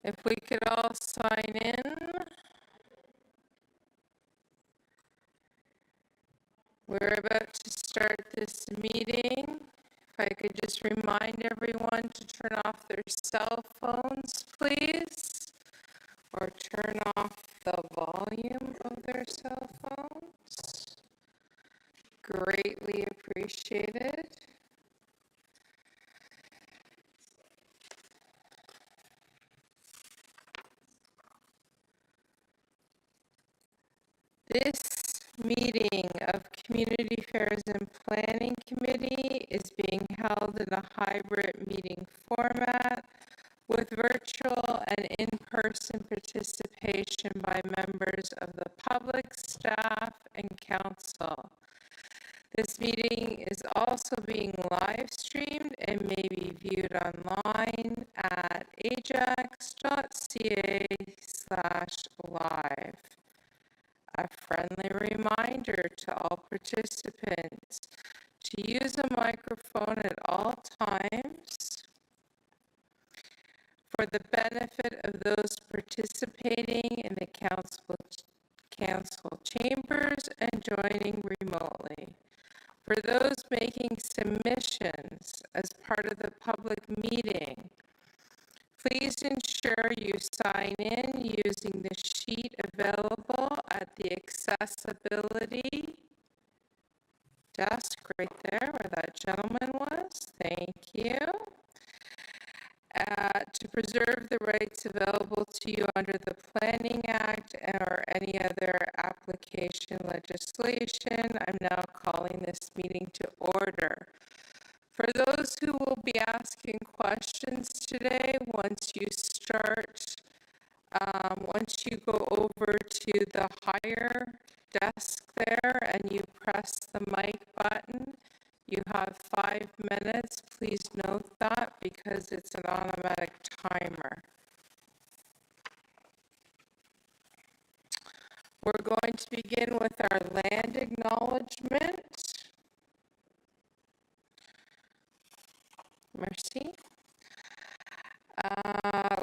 If we could all sign in, we're about to start this meeting. If I could just remind everyone to turn off their cell phones, please, or turn off the volume of their cell phones. Greatly appreciated. This meeting of Community Affairs and Planning Committee is being held in a hybrid meeting format with virtual and in-person participation by members of the public, staff, and council. This meeting is also being live streamed and may be viewed online at ajax.ca/live. A friendly reminder to all participants to use a microphone at all times. For the benefit of those participating in the council chambers and joining remotely. For those making submissions as part of the public meeting, please ensure you sign in using the sheet available at the accessibility desk right there where that gentleman was. Thank you. To preserve the rights available to you under the Planning Act or any other application legislation, I'm now calling this meeting to order. For those who will be asking questions today, once you go over to the higher desk there and you press the mic button, you have 5 minutes. Please note that because it's an automatic timer. We're going to begin with our land acknowledgement. Merci.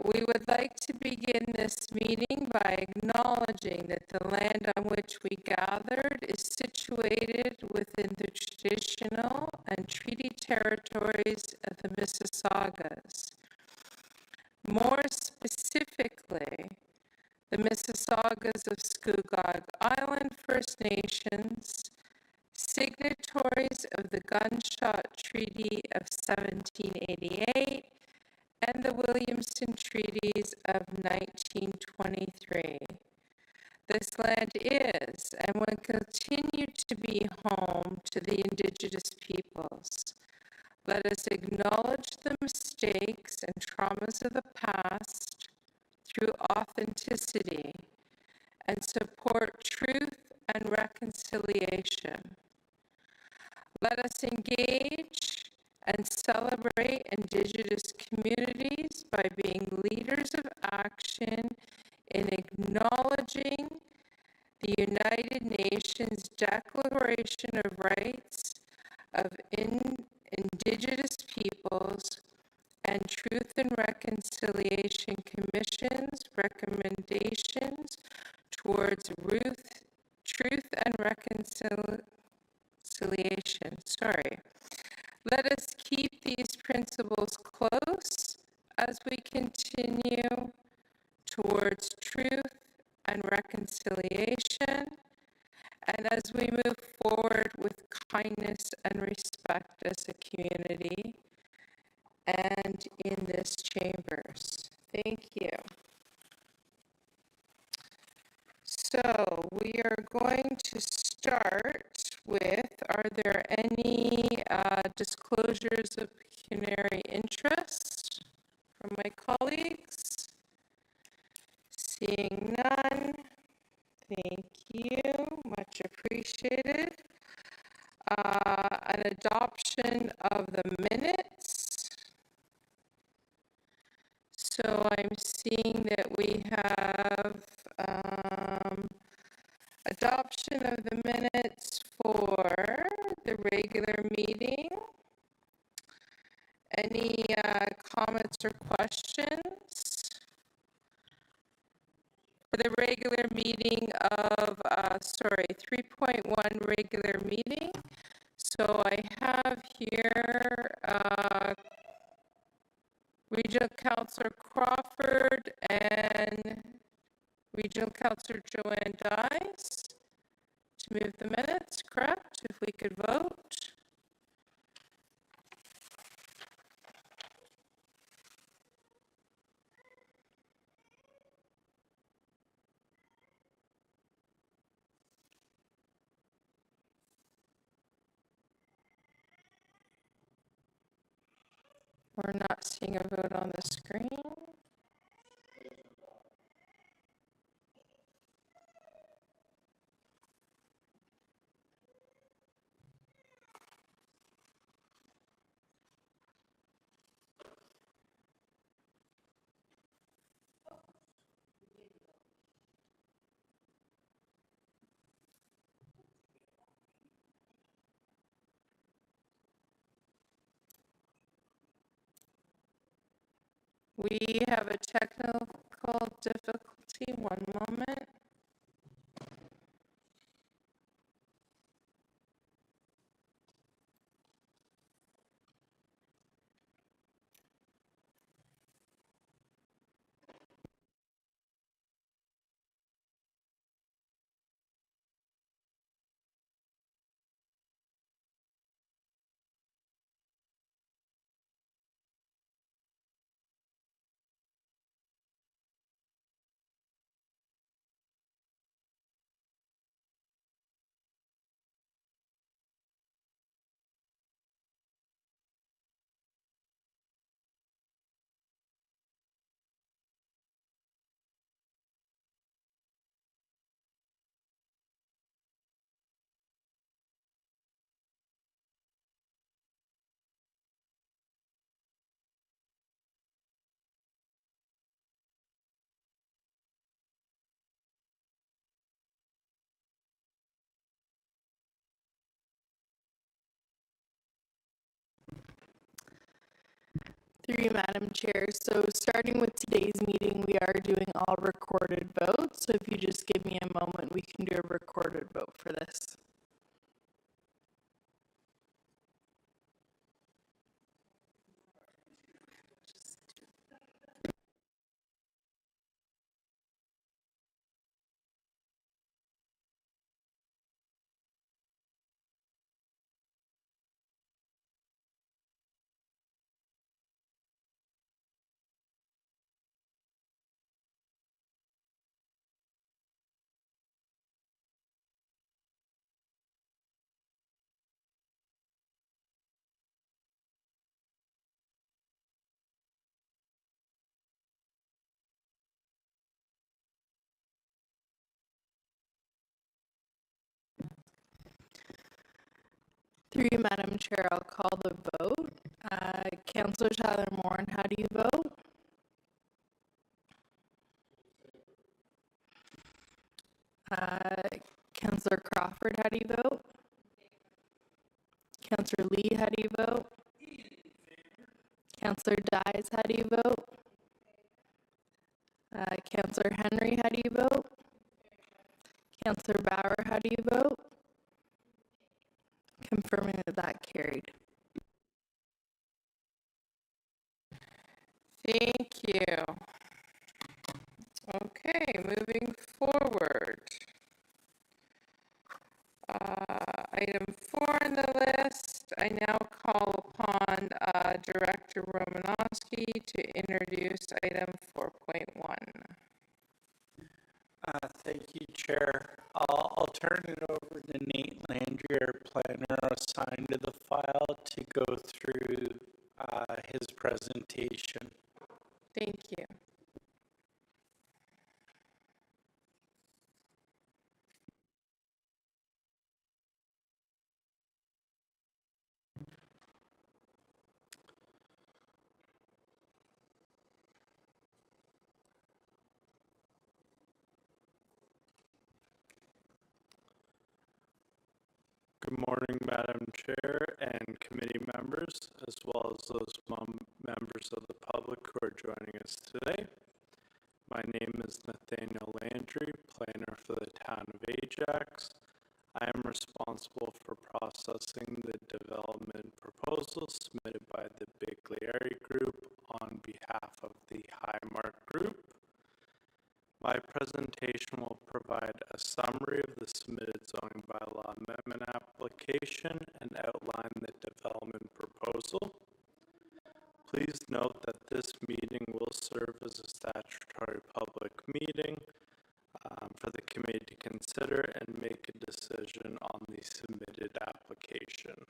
We would like to begin this meeting by acknowledging that the land on which we gathered is situated within the traditional and treaty territories of the Mississaugas. More specifically, the Mississaugas of Scugog Island First Nations, signatories of the Gunshot Treaty of 1788, and the Williamson Treaties of 1923. This land is and will continue to be home to the Indigenous peoples. Let us acknowledge the mistakes and traumas of the past through authenticity and support truth and reconciliation. Let us engage and celebrate Indigenous communities by being leaders of action in acknowledging the United Nations Declaration of Rights of Indigenous Peoples and Truth and Reconciliation Commission's recommendations towards truth and reconciliation. Let us keep these principles close as we continue towards truth and reconciliation, and as we move forward with kindness and respect as a community and in this chambers. Thank you. So we are going to start with, are there any disclosures of pecuniary interest from my colleagues? Seeing none, thank you, much appreciated. An adoption of the minutes. So I'm seeing that we have adoption of the minutes for the regular meeting. Any comments or questions? the regular meeting of, 3.1 regular meeting. So I have here Regional Councilor Crawford and Regional Councilor Joanne Dice to move the minutes, correct? If we could vote. We're not seeing a vote on the screen. We have a technical difficulty. One moment. Through you, Madam Chair. So starting with today's meeting, we are doing all recorded votes. So if you just give me a moment, we can do a recorded vote for this. Through you, Madam Chair, I'll call the vote. Councillor Tyler Moore, how do you vote? Councillor Crawford, how do you vote? Councillor Lee, how do you vote? Councillor Dies, how do you vote? Councillor Henry, how do you vote? Councillor Bauer, how do you vote? Confirming that carried. Thank you. Okay, moving forward. Item 4 on the list, I now call upon Director Romanowski to introduce item 4.1. Thank you, Chair. I'll turn it over to Nate Landry, our planner assigned to the file, to go through his presentation. Thank you. Good morning, Madam Chair and committee members, as well as those members of the public who are joining us today. My name is Nathaniel Landry, planner for the town of Ajax. I am responsible for processing the development proposals submitted by the Biglieri Group on behalf of the Highmark Group. My presentation will provide a summary of the submitted zoning bylaw amendment application and outline the development proposal. Please note that this meeting will serve as a statutory public meeting for the committee to consider and make a decision on the submitted application.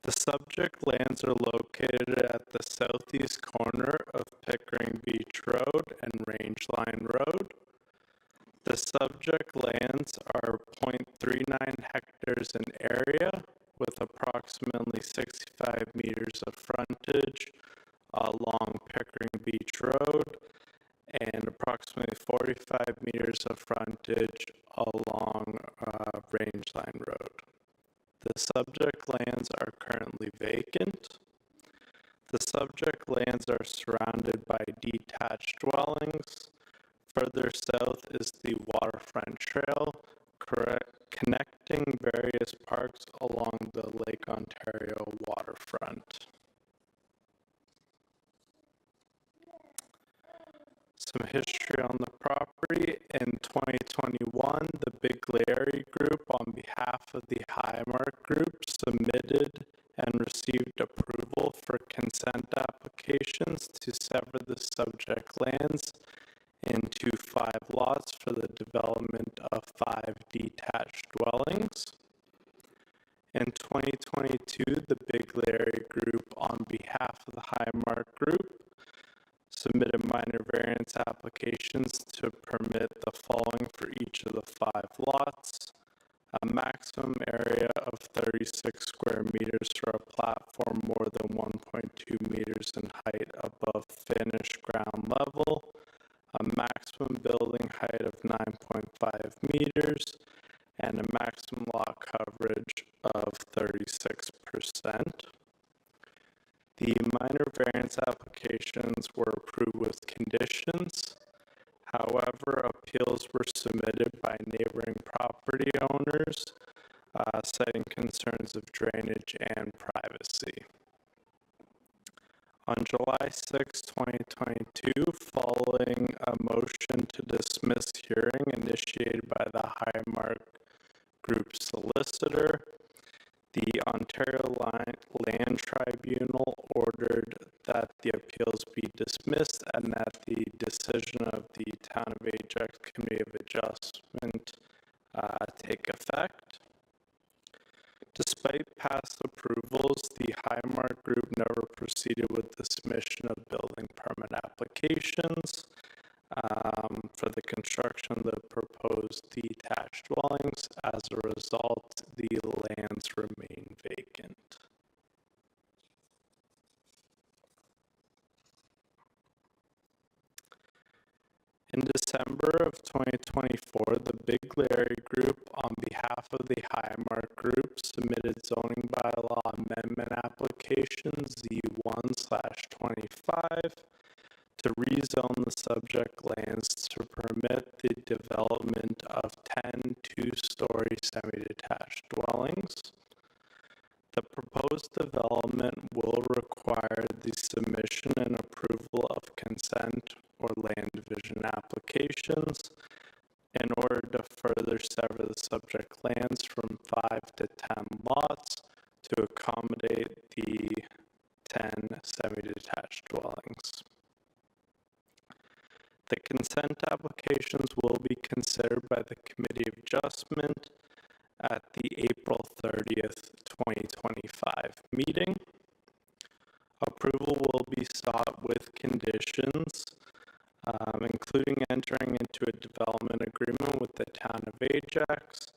The subject lands are located at the southeast corner of Pickering Beach Road and Rangeline Road. The subject lands are 0.39 hectares in area with approximately 65 meters of frontage along Pickering Beach Road and approximately 45 meters of frontage along Rangeline Road. The subject lands are currently vacant. The subject lands are surrounded by detached dwellings. Further south is the waterfront trail connecting various parks along the Lake Ontario waterfront. Some history on the property. In 2021, the Biglieri Group, on behalf of the Highmark Group, submitted and received approval for consent applications to sever the subject lands into 5 lots for the development of 5 detached dwellings. In 2022, the Biglieri Group, on behalf of the Highmark Group, submitted minor variance applications to permit the following for each of the 5 lots: a maximum area of 36 square meters for a platform more than 1.2 meters in height above finished ground level, a maximum building height of 9.5 meters, and a maximum lot coverage of 36%. The minor variance applications were approved with conditions. However, appeals were submitted by neighboring property owners, citing concerns of drainage and privacy. On July 6, 2022, following a motion to dismiss hearing initiated by the Highmark Group solicitor, the Ontario Land Tribunal ordered that the appeals be dismissed and that the decision of the Town of Ajax Committee of Adjustment take effect. Despite past approvals, the Highmark Group never proceeded with the submission of building permit applications for the construction of the proposed detached dwellings. As a result, the lands remain vacant. In December of 2024, the Biglieri Group, on behalf of the Highmark Group, submitted zoning bylaw amendment application Z1/25 to rezone the subject lands to permit the development of 10 two-story semi-detached dwellings. The proposed development will require the submission and approval of consent or land division applications in order to further sever the subject lands from 5 to 10 lots to accommodate the 10 semi-detached dwellings. The consent applications will be considered by the Committee of Adjustment at the April 30th, 2025 meeting. Approval will be sought with conditions, including entering into a development agreement with the Town of Ajax.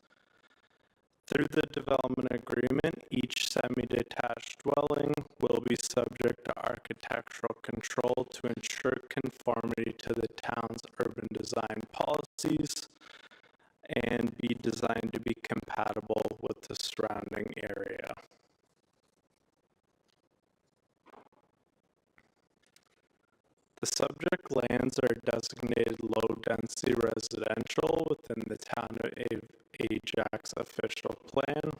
Through the development agreement, each semi-detached dwelling will be subject to architectural control to ensure conformity to the town's urban design policies and be designed to be compatible with the surrounding area. The subject lands are designated low-density residential within the Town of Ajax official plan.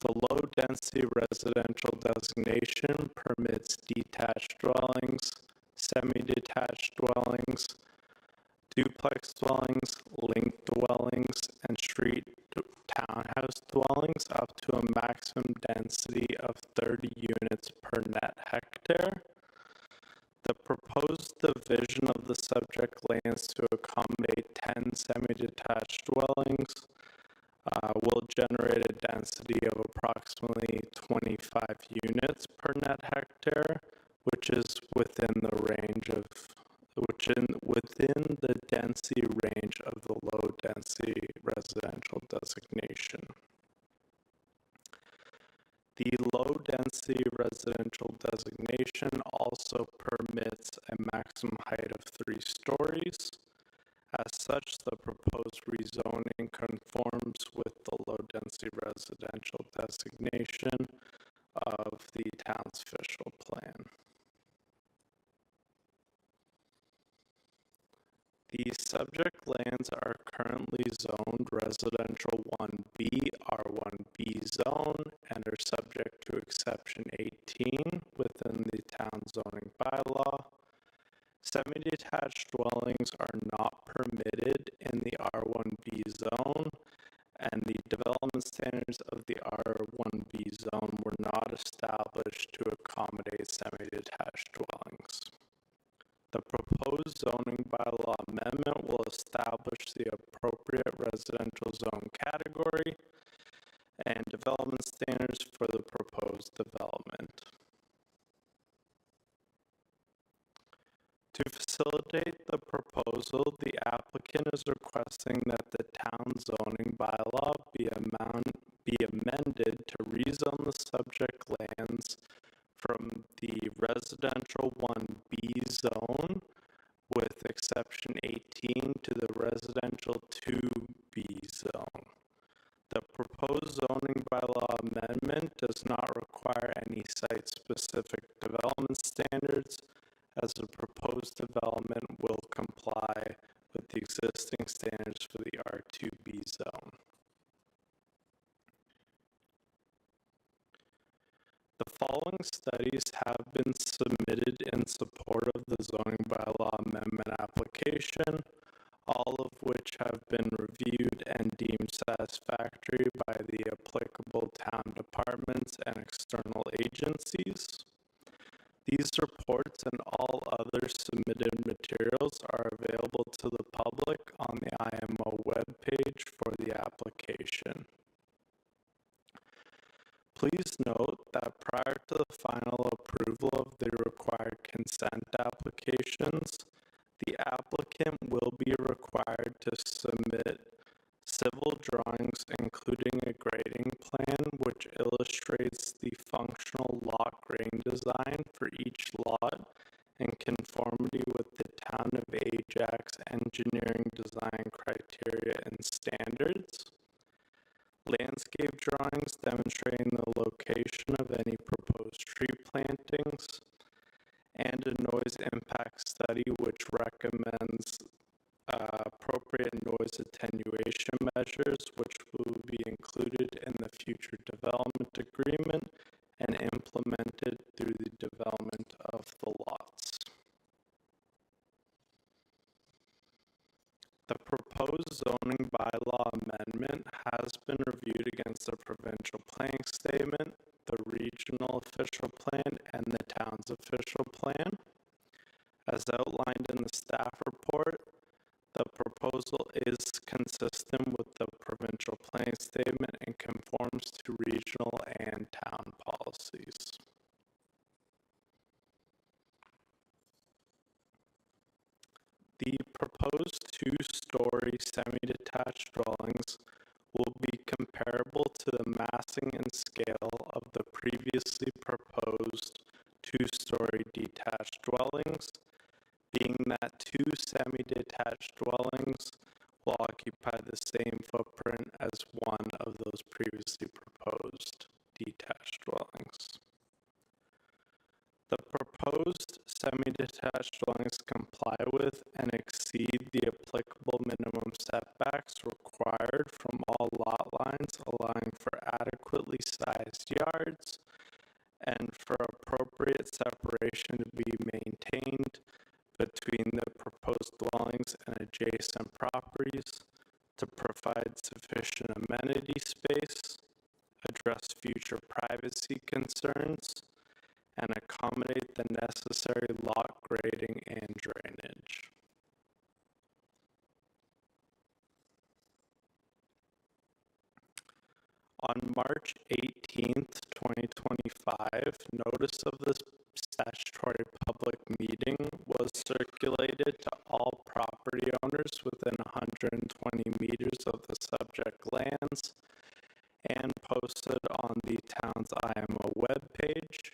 The low-density residential designation permits detached dwellings, semi-detached dwellings, duplex dwellings, linked dwellings, and street townhouse dwellings up to a maximum density of 30 units per net hectare. The proposed division of the subject lands to accommodate 10 semi-detached dwellings will generate a density of approximately 25 units per net hectare, which is within the density range of the low density residential designation. The low density residential designation also permits a maximum height of 3 stories. As such, the proposed rezoning conforms with the low density residential designation of the town's official plan. The subject lands are currently zoned residential 1B, R1B zone, and are subject to exception 18 within the town zoning bylaw. Semi-detached dwellings are not permitted in the R1B zone, and the development standards of the R1B zone were not established to accommodate semi-detached dwellings. The proposed zoning bylaw amendment will establish the appropriate residential zone category and development standards for the proposed development. To facilitate the proposal, the applicant is requesting that the town zoning bylaw be amended to rezone the subject lands from the residential 1B zone with exception 18 to the residential 2B zone. The proposed zoning bylaw amendment does not require any site-specific development standards, as the proposed development will comply with the existing standards for the R2B zone. The following studies have been submitted in support of the zoning bylaw amendment application, all of which have been reviewed and deemed satisfactory by the applicable town departments and external agencies. These reports and all other submitted materials are available to the public on the IMO webpage for the application. Please note that prior to the final approval of the required consent applications, the applicant will be required to submit civil drawings including a grading plan which illustrates the functional lot grading design for each lot in conformity with the Town of Ajax engineering design criteria and standards. Landscape drawings demonstrating the location of any proposed tree plantings, and a noise impact study which recommends appropriate noise attenuation measures which will be included in the future development agreement and implemented through the development of the lots. The proposed zoning bylaw amendment has been reviewed against the provincial planning statement, the regional official plan, and the town's official plan. As outlined in the staff report, the proposal is consistent with the provincial planning statement and conforms to regional and town policies. The proposed 2-story semi-detached dwellings will be comparable to the massing and scale of the previously proposed 2-story detached dwellings, being that 2 semi-detached dwellings will occupy the same footprint different as one of those previously proposed detached dwellings. The proposed semi-detached dwellings comply with and exceed the applicable minimum setbacks required from all lot lines, allowing for adequately sized yards and for appropriate separation to be maintained between the proposed dwellings and adjacent properties to provide sufficient amenity space, address future privacy concerns, and accommodate the necessary lot grading and drainage. On March 18th, 2025, notice of this statutory public meeting was circulated to all property owners within 120 meters of the subject lands and posted on the town's IMO webpage.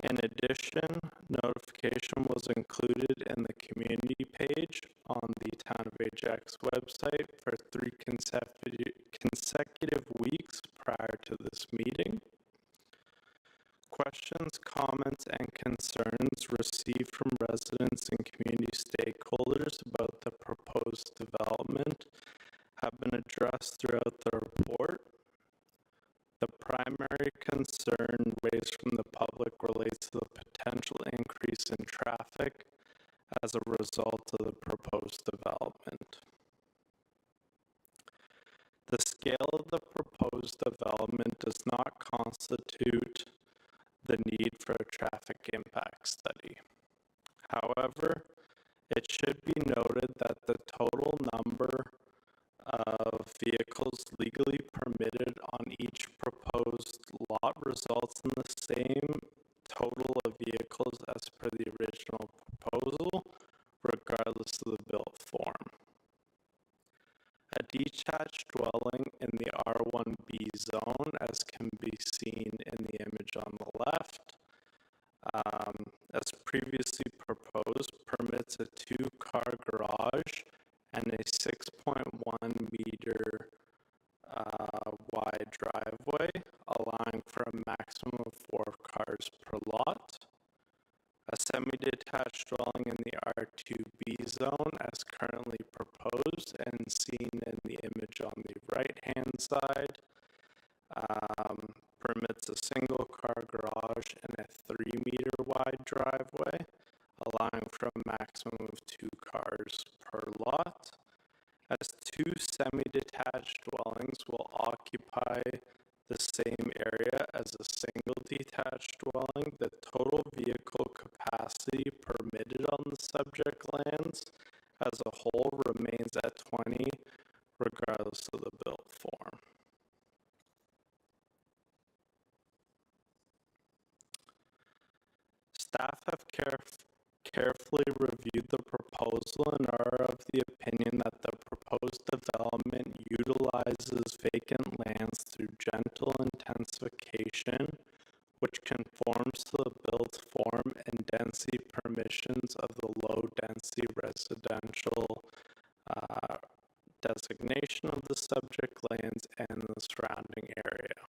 In addition, notification was included in the community page on the Town of Ajax website for 3 consecutive weeks prior to this meeting. Questions, comments, and concerns received from residents and community stakeholders about the proposed development have been addressed throughout the report. The primary concern raised from the public relates to the potential increase in traffic as a result of the proposed development. The scale of the proposed development does not constitute the need for a traffic impact study. However, it should be noted that the total number of vehicles legally permitted on each proposed lot results in the same total of vehicles as per the original proposal, regardless of the built form. A detached dwelling in the R1B zone, as can be seen in the image on the left, as previously proposed, permits a 2-car garage and a 6.1 meter wide driveway, allowing for a maximum of 4 cars per lot. A semi-detached dwelling in the R2B zone, as currently proposed and seen in the image on the right-hand side, permits a single-car garage and a 3-meter wide driveway, allowing for a maximum of 2 cars per lot. As 2 semi-detached dwellings will occupy the same area as a single detached dwelling, the total vehicle capacity permitted on the subject lands as a whole remains at 20, regardless of the built form. Staff have carefully reviewed the proposal and are of the opinion that the proposed development utilizes vacant lands through gentle intensification, which conforms to the built form and density permissions of the low-density residential designation of the subject lands and the surrounding area.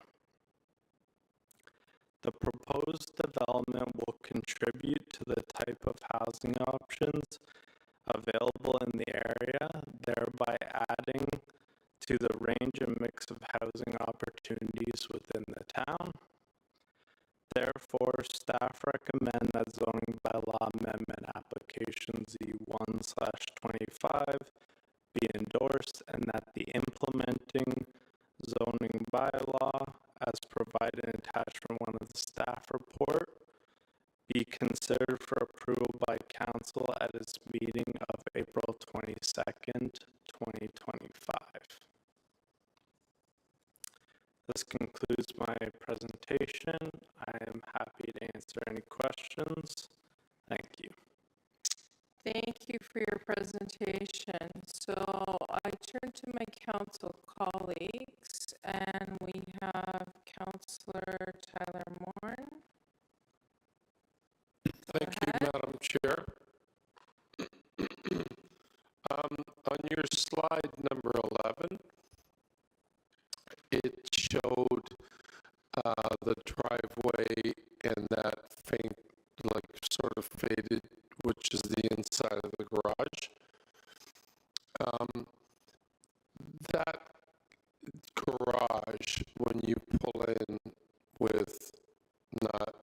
The proposed development will contribute to the type of housing options available in the area, thereby adding to the range and mix of housing opportunities within the town. Therefore, staff recommend that zoning bylaw amendment application Z1/25 be endorsed and that the implementing zoning bylaw, as provided and attached from one of the staff report, be considered for approval by council at its meeting of April 22nd, 2025. This concludes my presentation. I am happy to answer any questions. Thank you. Thank you for your presentation. So I turn to my council colleagues, and we have Councillor Tyler Moore. Thank you, Madam Chair. On your slide number 11, the driveway and that faint, like sort of faded, which is the inside of the garage. That garage, when you pull in with not,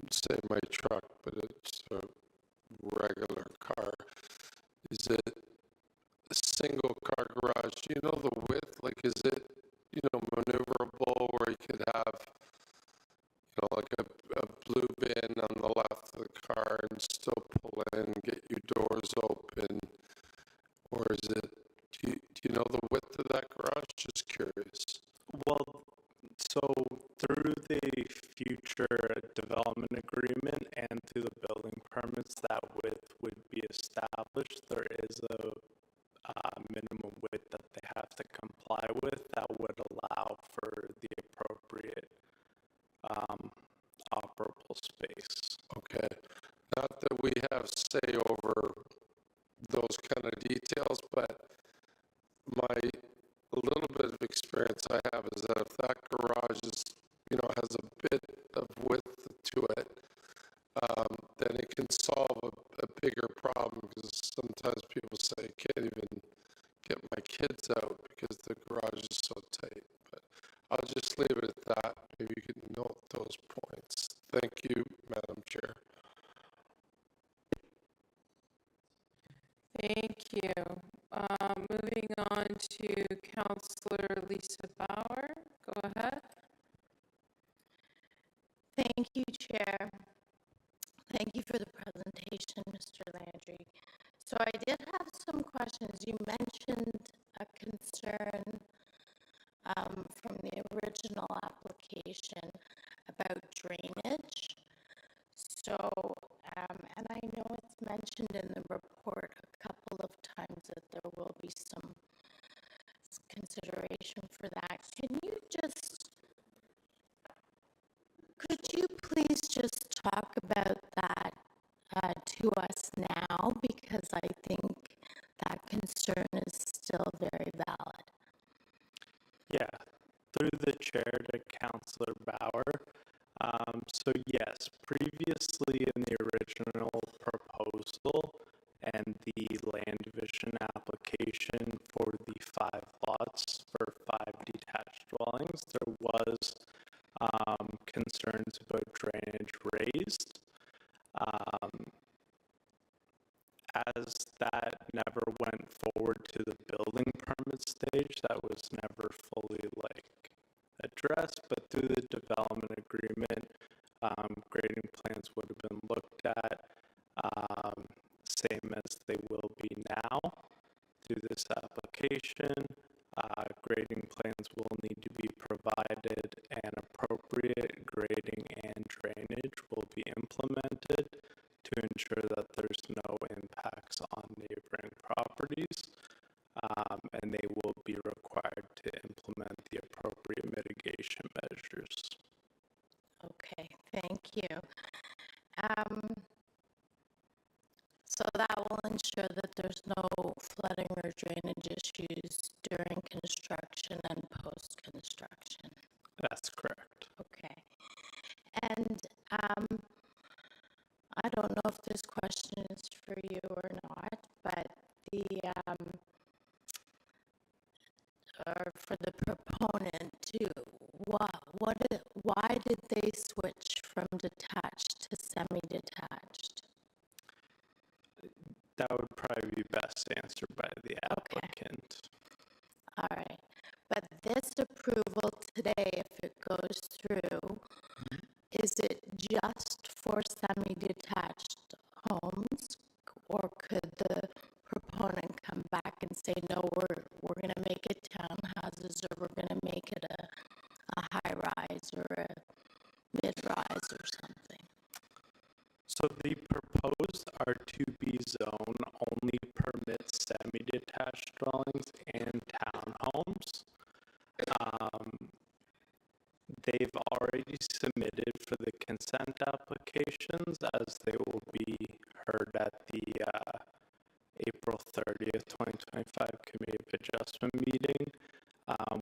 say, my truck, but it's a regular car, is it a single car garage? Do you know the width? Like, is it, maneuverable where you could have, like a blue bin on the left of the car and still pull in, get your doors open? Or is it, do you know the width of that garage? Just curious. Well, so through the future development agreement and through the building permits, that width would be established. There is a minimum width that they have to comply with that would allow for the appropriate operable space. Okay. Not that we have say over those kind of details, but a little bit of experience I have is that if that garage is, has a bit of width to it, then it can solve a bigger problem, because sometimes people say, I can't even get my kids out because the garage is so tight. But I'll just leave it at that. Maybe you can note those points. Thank you, Madam Chair. Thank you. Moving on to Councillor Lisa Bauer. Go ahead. Thank you, Chair. Thank you for the presentation, Mr. Landry. So I did have some questions. You mentioned a concern from the original application about drainage. So, and I know it's mentioned in the report a couple of times that there will be some consideration for that. Could you please just talk about that to us now? Because I think that concern is still very valid. Yeah, through the chair to Councillor Bauer. So yes, previously in the original proposal and the land division application for the 5 lots for 5 detached dwellings, there was concerns about drainage raised. As that never went forward to the building permit stage, that was never fully addressed, but through the development agreement, grading plans would have been looked at, same as they will be now through this application. Grading plans will need to be provided, and appropriate grading and drainage will be implemented to ensure that there's no impacts on neighboring properties, and they will be required to implement the appropriate mitigation measures. Okay, thank you. So that will ensure that there's no flooding or drainage issues during construction and post-construction. That's correct. Okay. And I don't know if this question is for you or not, but or for the proponent too, why did they switch from detached to semi-detached? That would probably be best answered by the applicant. All right. But this approval today, if it goes through, is it just for semi-detached homes, or could the proponent come back and say, no, we're going to make it townhouses, or we're going to make it a high-rise or a mid-rise or something? So the proposed R2B zone only permits semi-detached dwellings and townhomes. They've already submitted for the consent applications, as they will be heard at the April 30th, 2025 Committee of Adjustment meeting,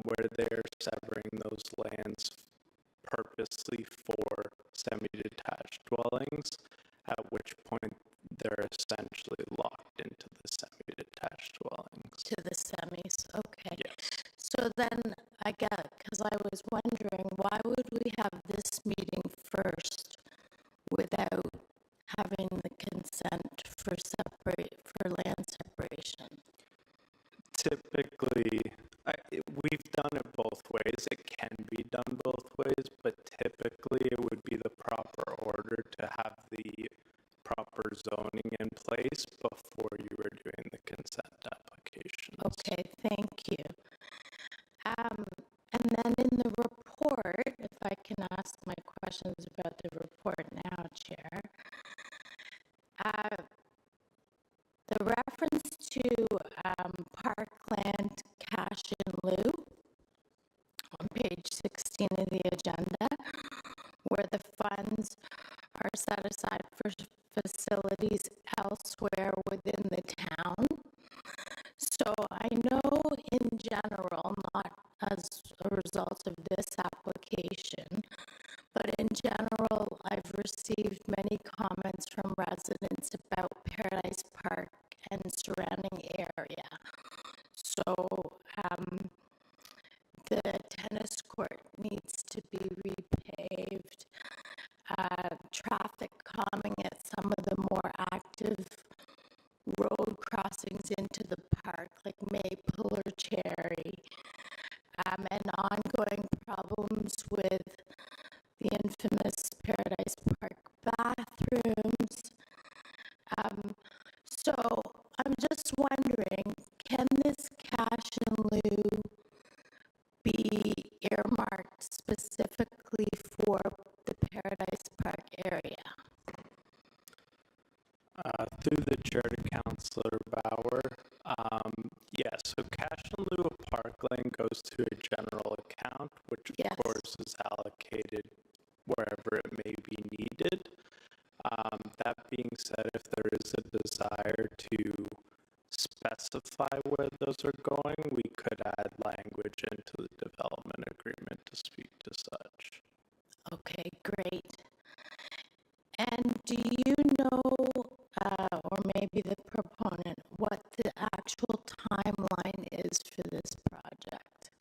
where they're severing those lands purposely for semi-detached dwellings, at which point they're essentially locked into the semi-detached dwellings. To the semis, okay. Yes. So then I get, because I was wondering, why would we have this meeting first without having the consent for land separation? Typically, we've done it both ways. It can be done both ways, but typically it would be the proper order to have the proper zoning in place before you were doing the consent applications. Okay, thank you. And then in the report, if I can ask my questions about the report now, Chair, the reference to parkland cash in lieu on page 16 of the agenda, where the funds are set aside for facilities elsewhere within the town. So I know in general, not as a result of this application, but in general, I've received many comments from residents about Paradise Park and surrounding area. So the tennis court needs to be repaved. Traffic calming at some of the more active road crossings into the park, like Maple or Cherry, and ongoing problems with the infamous Paradise Park bathrooms. So I'm just wondering, can this cash in lieu be earmarked specifically for the Paradise Park area? Through the chair to Councillor Bauer, yes, so cash in lieu of parkland goes to a general account, which Yes. of course is allocated wherever it may be needed. That being said, if there is a desire to specify where those are going, we could add language into the development agreement to speak to such. Okay, great. And do you know, or maybe the proponent, what the actual timeline is for this project?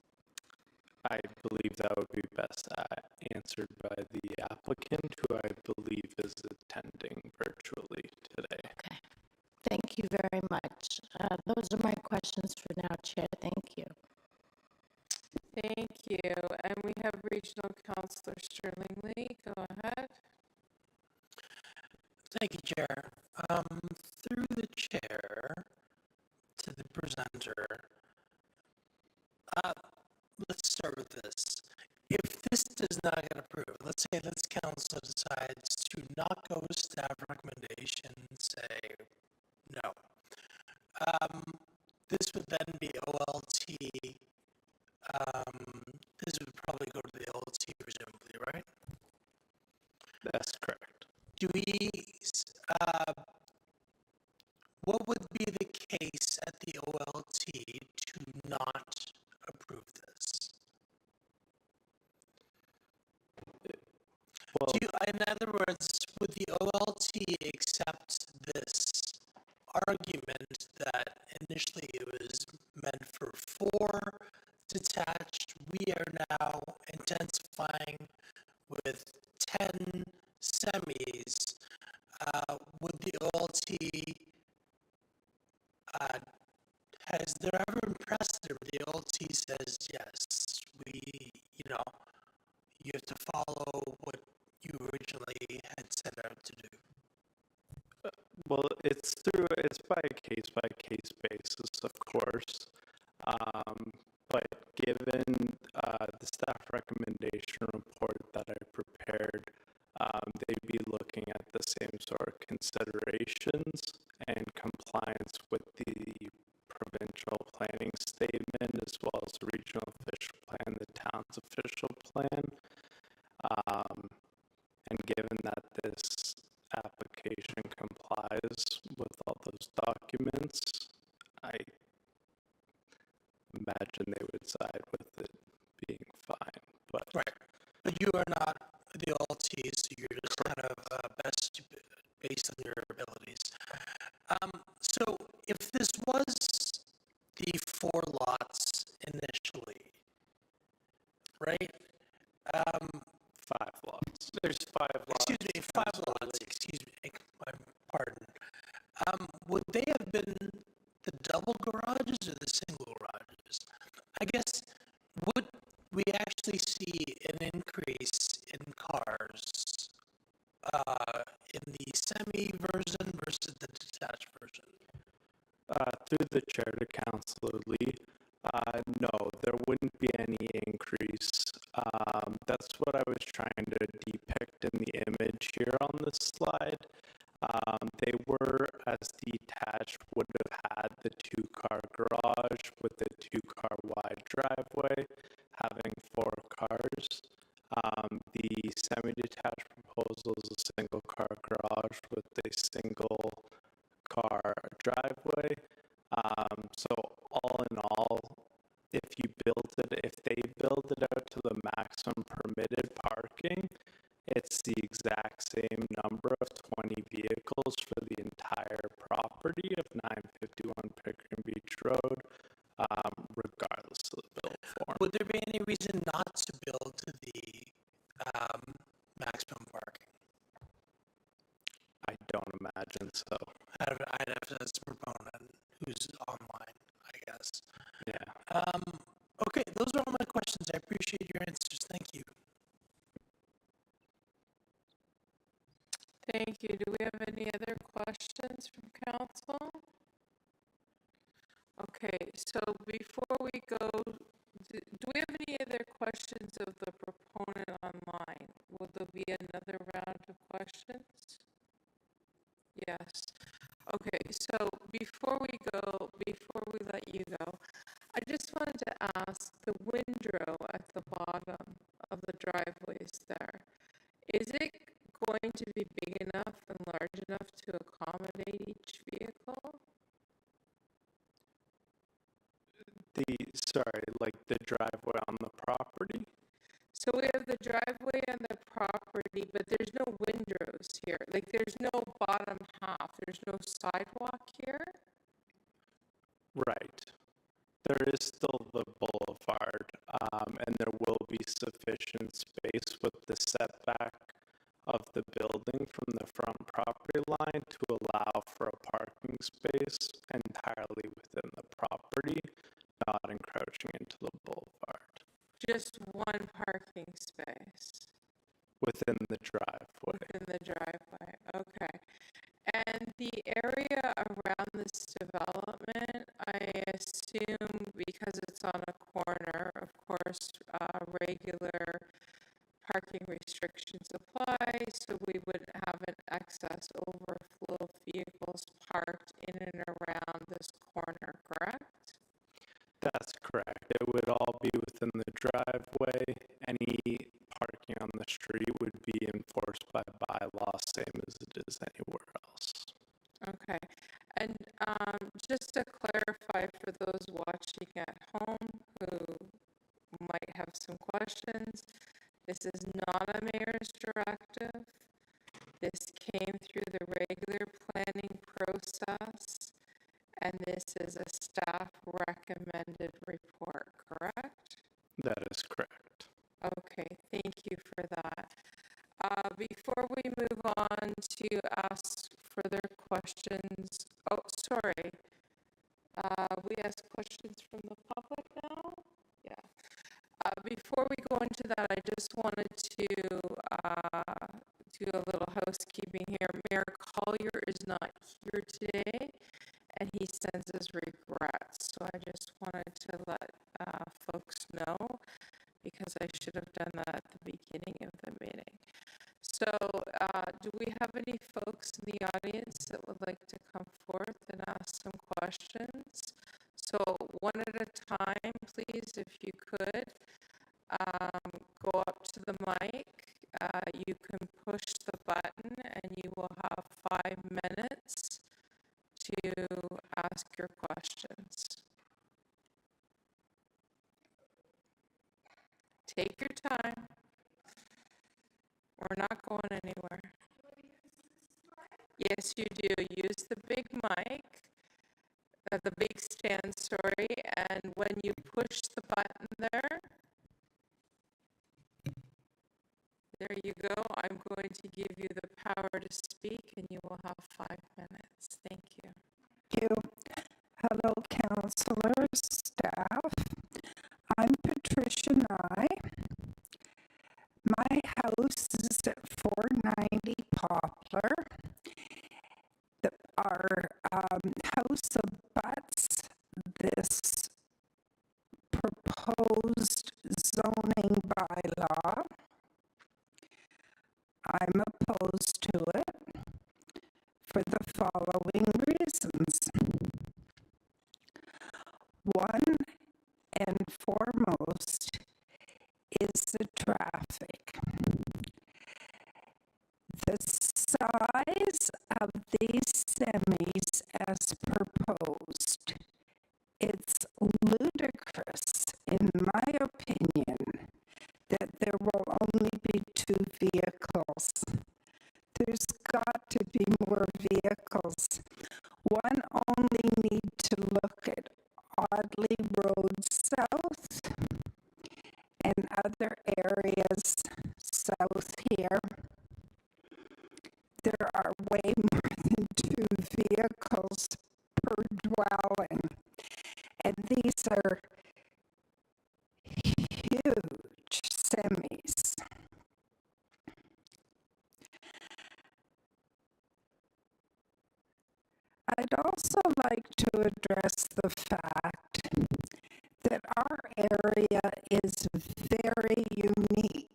I believe that would be best answered by the applicant, who I believe is attending virtually today. Okay, thank you very much. Those are my questions for now, Chair. Thank you. Thank you. And we have Regional Councillor Sterling Lee. Go ahead. Thank you, Chair. Through the chair to the presenter, let's start with this. If this does not get approved, let's say this council decides to not go with staff recommendation and say no. This would then be OLT. This would probably go to the OLT presumably, right? That's correct. Do we, what would be the case at the OLT to not approve this? Well, In other words, would the OLT accept this argument that initially it was meant for 4 detached? We are now intensifying with 10 semis. Would the OLT, has there ever been precedent where the OLT says, yes, you have to follow what you originally had set out to do? well, it's by a case basis, of course. But given the staff recommendation report that I prepared, they'd be looking at the same sort of considerations and compliance with the provincial planning statement, as well as the regional official plan, the town's official plan. And given that this application complies with all those documents, I imagine they would side with it being fine. But Right. But you are not the LLC, so you're just kind of best based on your abilities. So if this was the 4 lots initially, right? 5 lots. There's 5 lots. Excuse me, 5 lots, excuse me, my pardon. Would they have been the double garages or the single garages? I guess, would we actually see an increase in cars in the semi version versus the detached version? Through the chair to Councilor Lee, no, there wouldn't be any increase. That's what I was trying to depict in the image here on this slide. They were as detached, would have had the 2-car garage with the 2-car wide driveway, having 4 cars. The semi-detached proposal is a single-car garage with a single-car driveway. So all in all, if they build it out to the maximum permitted parking, it's the exact same number of 20 vehicles for the entire property of 951 Pickering Beach Road, regardless of the build form. Would there be any reason not to build to the maximum parking? I don't imagine so. I'd have to ask the proponent who's online, I guess. Yeah. Okay, those are all my questions. I appreciate your answers. Thank you. Thank you. Do we have any other questions from council? Okay, so before we go, do we have any other questions of the proponent online? Will there be another round of questions? Yes. Okay, so before we let you go, I just wanted to ask, the windrow at the bottom of the driveways there, is it going to be big enough and large enough to accommodate each vehicle? Like the driveway on the property? So we have the driveway on the property, but there's no windrows here. Like there's no bottom half, there's no sidewalk here? Right. There is still the boulevard, and there will be sufficient space with the setback of the building from the front property line to allow for a parking space entirely within the property, not encroaching into the boulevard. Just one parking space Within the driveway. within the driveway, okay. And the area around this development, I assume because it's on a corner, of course, regular parking restrictions apply, so we wouldn't have an excess overflow of vehicles parked in and around this corner, correct? That's correct. It would all be within the driveway. Any parking on the street would be enforced by bylaw, same as it is anywhere else. Okay, and just to clarify for those watching at home who might have some questions, this is not a mayor's directive. This came through the regular planning process, and this is a staff recommended report, correct? That is correct. Okay, thank you for that. Before we move on to ask further questions, oh, sorry. We ask questions from the public now? Yeah. Before we go into that, I just wanted to do a little housekeeping here. Mayor Collier is not here today, and he sends his regrets. So I just wanted to let folks know, because I should have done that at the beginning of the meeting. So do we have any folks in the audience that would like to come forth and ask some questions? So one at a time, please, if you could. Go up to the mic. You can push the button and you will have 5 minutes to ask your questions. Take your time. We're not going anywhere. Yes, you do. Use the big mic, the big stand, sorry, and when you push the button there you go. I'm going to give you the power to speak, and you will have 5 minutes. Thank you. Thank you. Hello, counselors, staff. I'm Patricia Nye. My house is at 490 Poplar. Our house abuts this proposed zoning bylaw. I'm opposed to it for the following reasons. One and foremost is the traffic. The size of these semis as proposed, it's ludicrous, in my opinion, that there will only be 2 vehicles. There's got to be more vehicles. One only need to look at Audley Road South and other areas south here. There are way more than 2 vehicles per dwelling, and these are huge semis. I'd also like to address the fact that our area is very unique.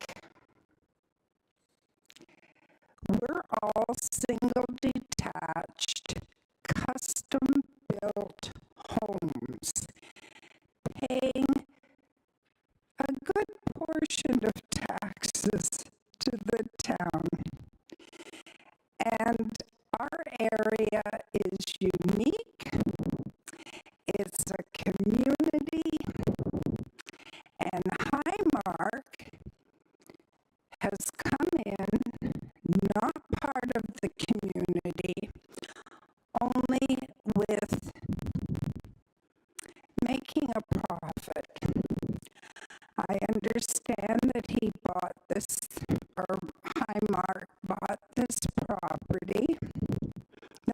We're all single detached, custom built homes, paying a good portion of taxes to the town. And our area is unique. It's a community, and Highmark has come in, not part of the community, only with making a profit. I understand that he bought this, or Highmark bought this property.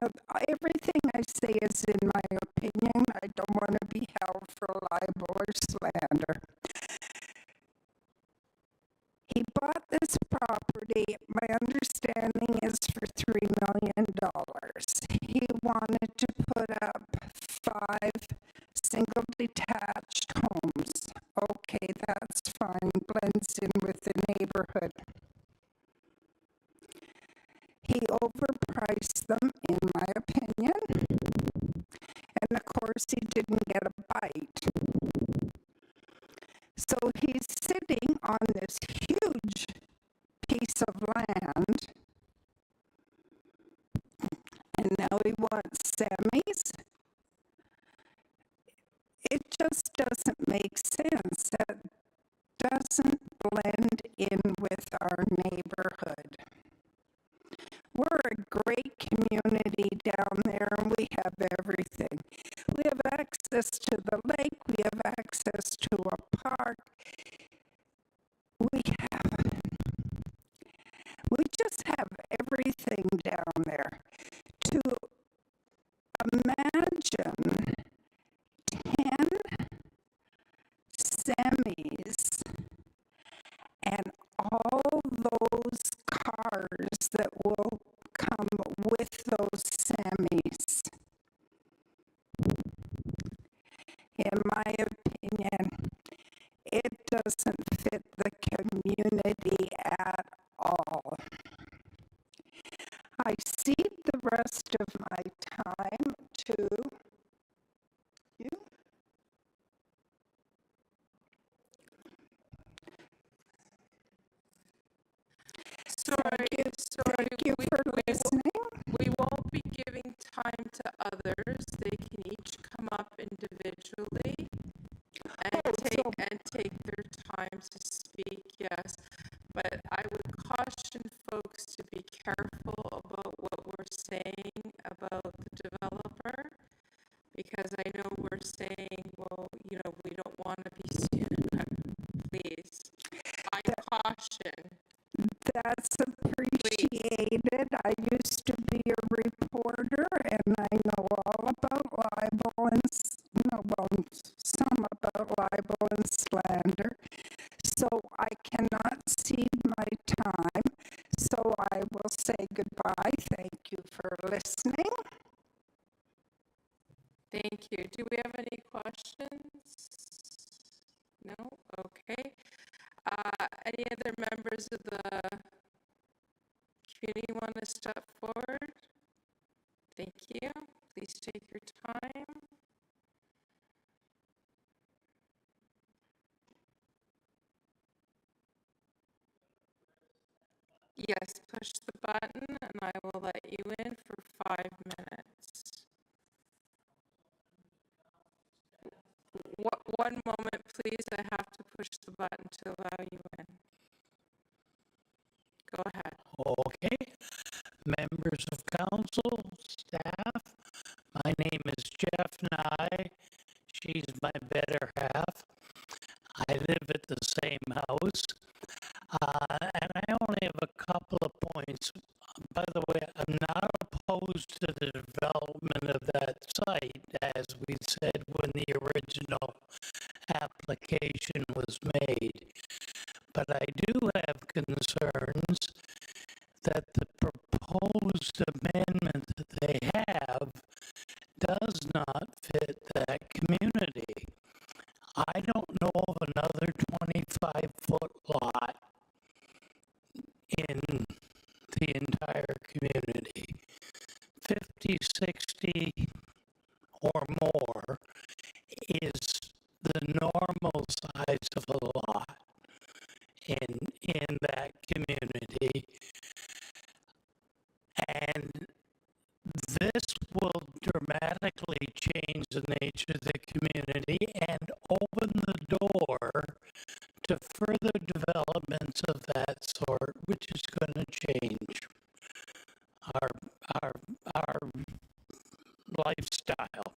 Now, everything I say is in my opinion. I don't want to be held for libel or slander. He bought this property, my understanding is for $3 million. He wanted to put up 5 single detached homes. Okay, that's fine, blends in with the neighborhood. He overpriced them, in my opinion, and of course he didn't get a bite. So he's sitting on this huge piece of land, and now he wants semis. It just doesn't make sense. That doesn't blend in with our neighborhood. We're a great community down there, and we have everything. We have access to the lake, we have access to a park. We just have everything down there. To imagine 10 semis and all those cars that will come with those semis. In my opinion, it doesn't fit the community at all. I cede the rest of my time to you. Thank you for listening. We won't be giving time to others. They can each come up individually and take their time to speak, yes. But I would caution folks to be careful about what we're saying about the developer, because I know we're saying, well, you know, we don't want to be sued. Please, I caution. That's appreciated. I used to be a reporter and I know all about libel and, some about libel and slander. So I cannot cede my time. So I will say goodbye. Thank you for listening. Thank you. Do we have any questions? No? Okay. Any other members of the community want to step forward? Thank you. Please take your time. Yes, push the button and I will let you in for 5 minutes. One moment, please. I have to push the button to allow you in. Go ahead. Okay, members of council, staff, my name is Jeff Nye. She's my better half. I live at the same house, and I only have a couple of points. By the way, I'm not opposed to the development of that site, as we said when the original application was made. But I do have concerns that the proposed amendment that they have does not fit that community. I don't know of another 25-foot lot in the entire community. 50, 60 or more is the normal size of a lot in that community. And this will dramatically change the nature of the community and open the door to further developments of that sort, which is going to change our lifestyle.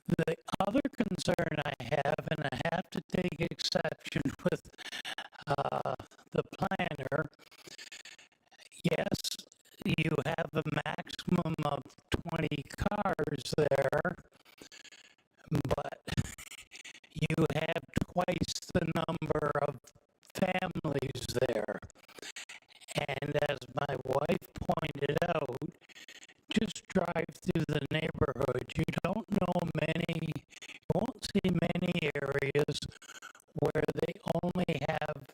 The other concern I have, and I have to take exception with the planner, yes, you have a maximum of 20 cars there, but you have twice the number of families there. And as my wife pointed out, just drive through the neighborhood. You won't see many areas where they only have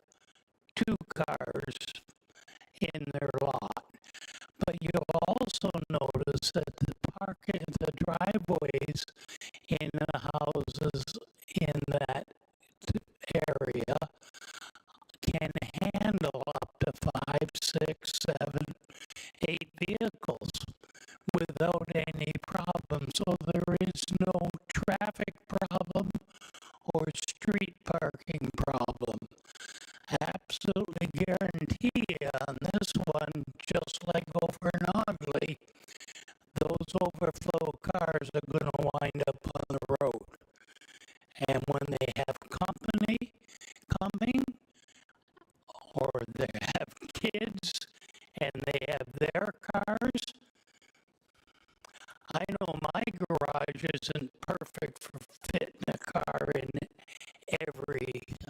2 cars in their lot. But you'll also notice that the driveways in the houses in that area can handle up to 5, 6, 7, 8 vehicles without any problem. So there is no traffic problem or street parking problem. Absolutely guarantee you on this one, just like over in Audley, those overflow cars are going to wind up on the road. And when they have company coming, or they have kids and they have their cars, I know my garage isn't perfect for fitting a car in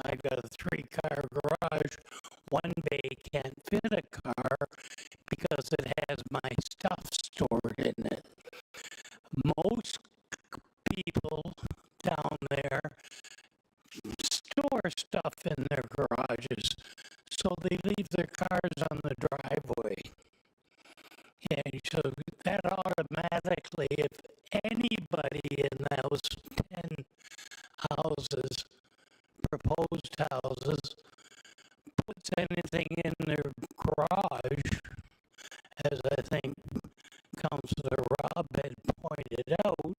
I got a 3-car garage. One bay can't fit a car because it has my stuff stored in it. Most people down there store stuff in their garages, so they leave their cars on the driveway. And so that automatically, if anybody in those 10 houses, proposed houses, puts anything in their garage, as I think Councilor Robb had pointed out,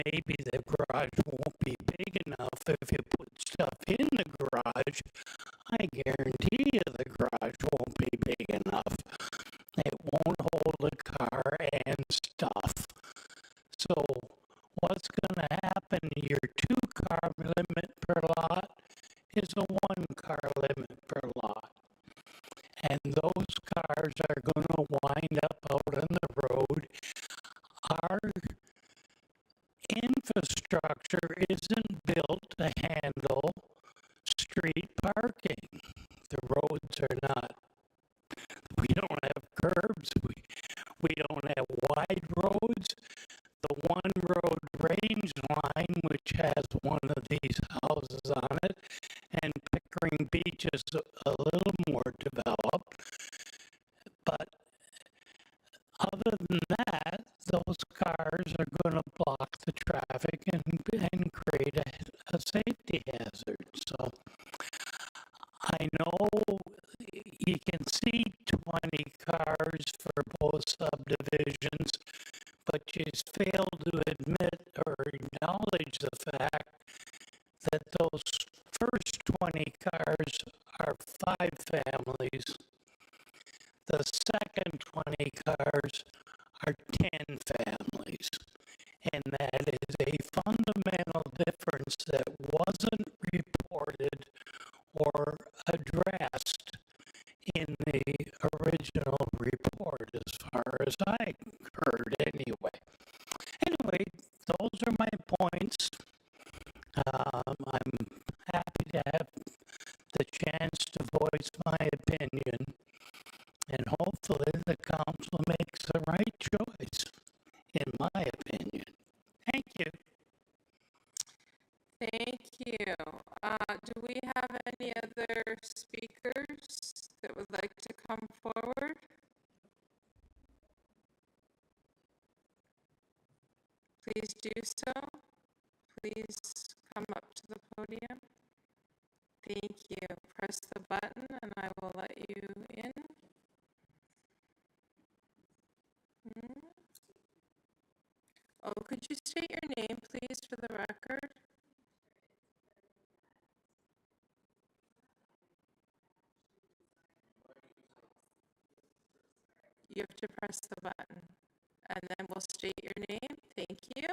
maybe the garage won't be big enough. If you put stuff in the garage, I guarantee you the garage won't there's a 1-car limit per lot. And those cars are going to wind up out on the road. Our infrastructure isn't built to handle street parking. The roads are not. We don't have curbs. We don't have wide roads. The one road range line, which has one of these houses on it, and Pickering Beach is a little more developed. But other than that, those cars are going to block the traffic and create a safety hazard. So I know you can see 20 cars for both subdivisions, but you fail to admit or acknowledge the fact that those first 20 cars are 5 families. The second 20 cars are 10 families. And that is a fundamental difference that wasn't reported or addressed in the original report, as far as I heard anyway. Anyway, those are my points. I'm happy to have the chance to voice my opinion, and hopefully the council makes the right choice, in my opinion. Thank you. Thank you. Do we have any other speakers that would like to come forward? Please do so. Please come up to the podium. Thank you. Press the button and I will let you in. Oh, could you state your name, please, for the record? You have to press the button, and then we'll state your name. Thank you.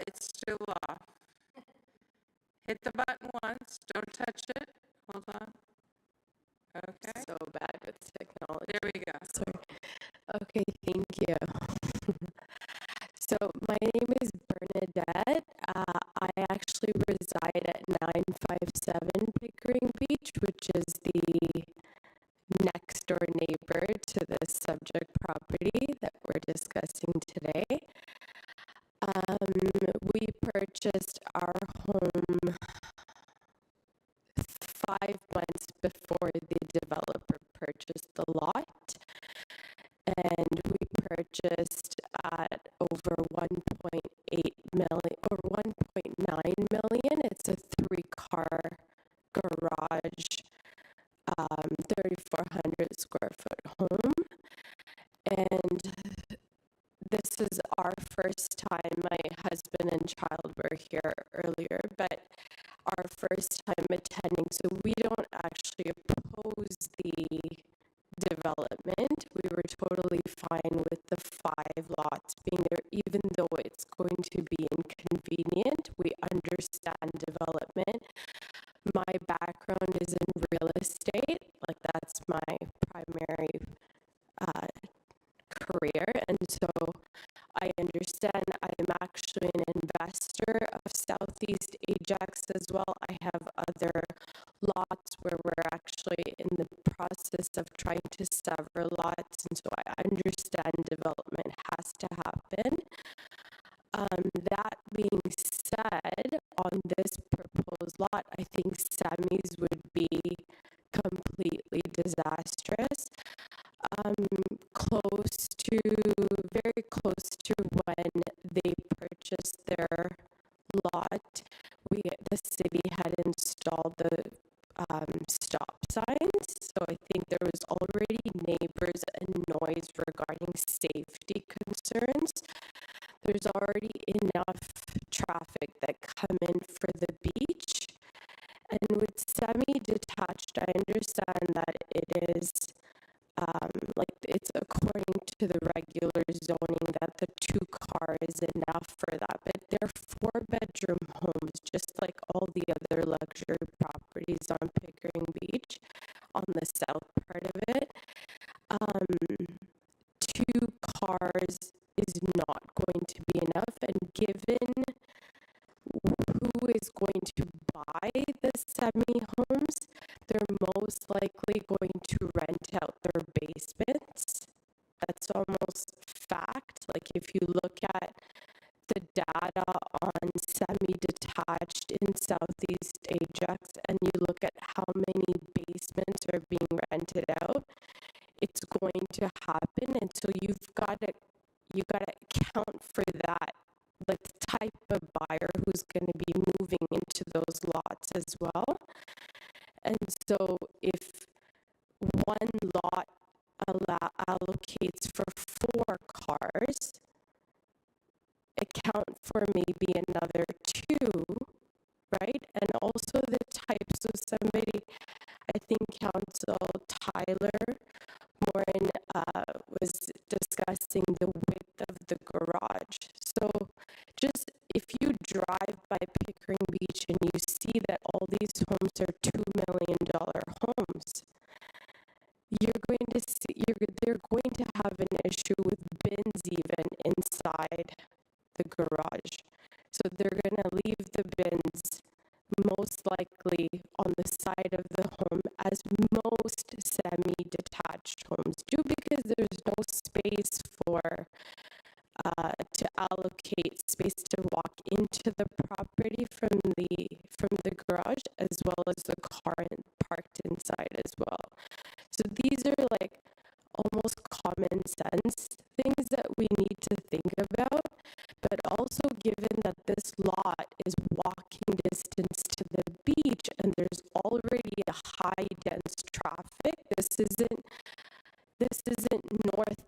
It's still off. Hit the button once. Don't touch it. Hold on. Okay. So bad with technology. There we go. Sorry. Okay, thank you. So my name is Bernadette. I actually reside at 957 Pickering Beach, which is the next door neighbor to the subject property that we're discussing today. We purchased our home 5 months before the developer purchased the lot, and we purchased at over 1.8 million or 1.9 million. It's a 3-car garage, 3,400 square foot home, and this is our first time. My husband and child were here earlier, but our first time attending, so we don't actually oppose the development. We were totally fine with the 5 lots being there, even though it's going to be inconvenient. We understand development. My background is in real estate, like that's my primary career, and so I understand. I'm actually an investor of Southeast Ajax as well. I have other lots where we're actually in the process of trying to sever lots, and so I understand development has to happen. That being said, on this proposed lot, I think semis would be completely disastrous. Very close to when they purchased their lot, the city had installed the stop signs, so I think there was already neighbors and noise regarding safety concerns. There's already enough traffic that come in for the beach, and with semi-detached, I understand that it is it's according to the regular zoning that the 2 car is enough for that, but they're 4-bedroom homes, just like all the other luxury properties on Pickering Beach on the south part of it. 2 cars is not going to be enough, and given who is going to buy the semi-homes, they're most likely going to rent out their basements. That's almost fact. Like if you look at the data on semi-detached in Southeast Ajax and you look at how many basements are being rented out, it's going to happen. And so you gotta account for that, like the type of buyer who's going to be moving into those lots as well. And so if one lot allocates for 4 cars, account for maybe another 2, right? And also the types of somebody, I think Council Tyler Morin was discussing the width of the garage. So just if you drive by Pickering Beach and you see that all these homes are $2 million homes, they're going to have an issue with bins even inside the garage. So they're going to leave the bins most likely on the side of the home, as most semi-detached homes do, because there's no space to allocate space to walk into the property from the garage, as well as the car parked inside as well. So these are like almost common sense things that we need to think about, but also given that this lot is walking distance to the beach and there's already a high dense traffic, this isn't North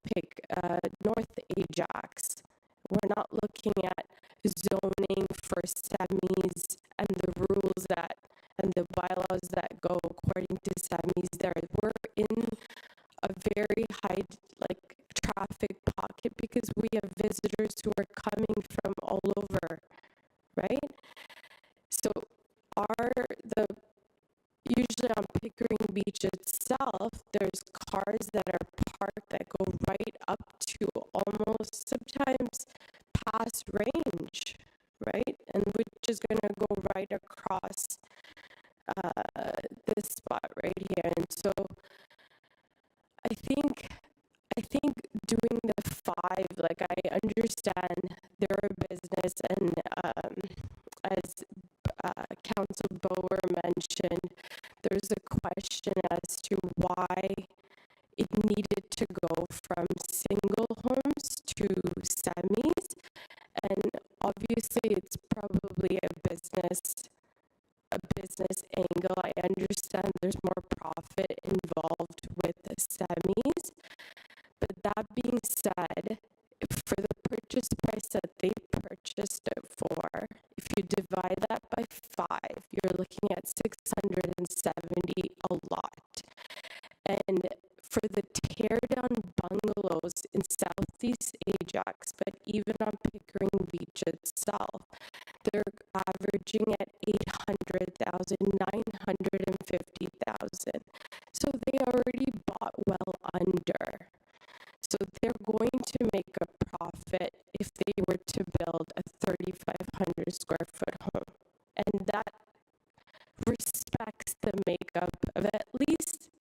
Ajax. We're not looking at zoning for semis and the rules and the bylaws that go according to semis there. We're in a very high traffic pocket because we have visitors who are coming from all over, right? So usually on Pickering Beach itself, there's cars that are parked that go right up to almost sometimes past range, right? And which is going to go right across this spot right here. And so I think doing the 5, like I understand they're a business, and as Council Bower mentioned, there's a question as to why it needed to go from single homes to semis, and obviously it's probably a business angle. I understand there's more profit involved with the semis, but that being said, for the purchase price that they purchased it for, if you divide that by 5, you're looking at $670 a lot. And for the tear-down bungalows in Southeast Ajax, but even on Pickering Beach itself, they're averaging at $800,000, $950,000. So they already bought well under. So they're going to make a profit if they were to build a 3,500 square foot home. And that respects the makeup of at least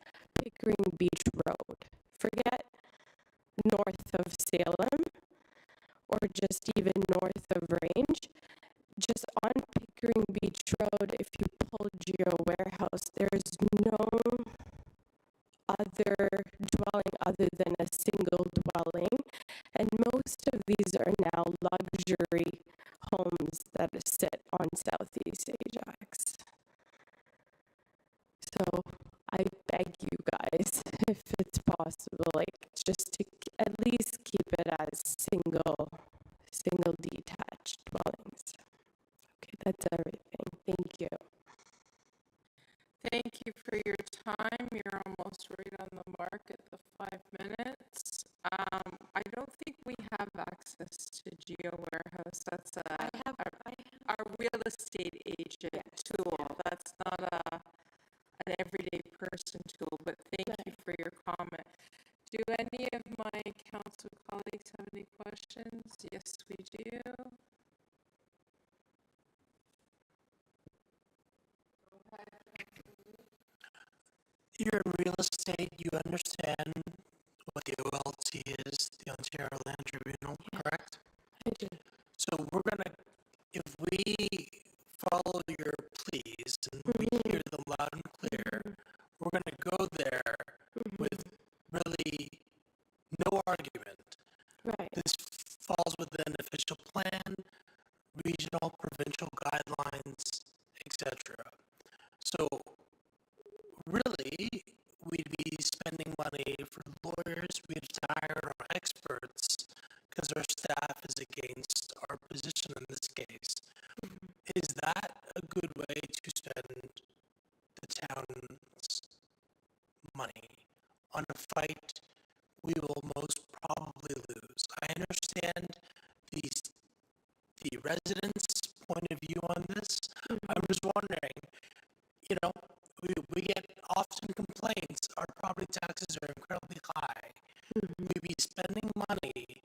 Pickering Beach Road. Forget north of Salem or just even north of Range. Just on Pickering Beach Road, if you pull Geo Warehouse, there's no other dwelling other than a single dwelling, and most of these are now luxury homes that sit on Southeast Ajax. So I beg you guys, if it's possible, just to at least keep it as single detached dwellings. Okay, that's everything. Thank you. Thank you for your time. You're almost right on the mark at the 5 minutes. I don't think we have access to Geo Warehouse. That's our real estate agent tool. That's not an everyday person tool, but thank you for your comment. Do any of my council colleagues have any questions? Yes, we do. You're in real estate, you understand what the OLT is, the Ontario Land Tribunal, correct? I do. So we're gonna, if we follow your pleas and we hear them loud and clear, we're gonna go there with really no argument. Right. This falls within official plan, regional, provincial guidelines, etc. So really, we'd be spending money for lawyers, we'd have to hire our experts because our staff is against our position in this case. Is that a good way to spend the town's money on a fight we will most probably lose? I understand the residents' point of view on this. I'm just wondering, you know, we get often complaints our property taxes are incredibly high. We'd be spending money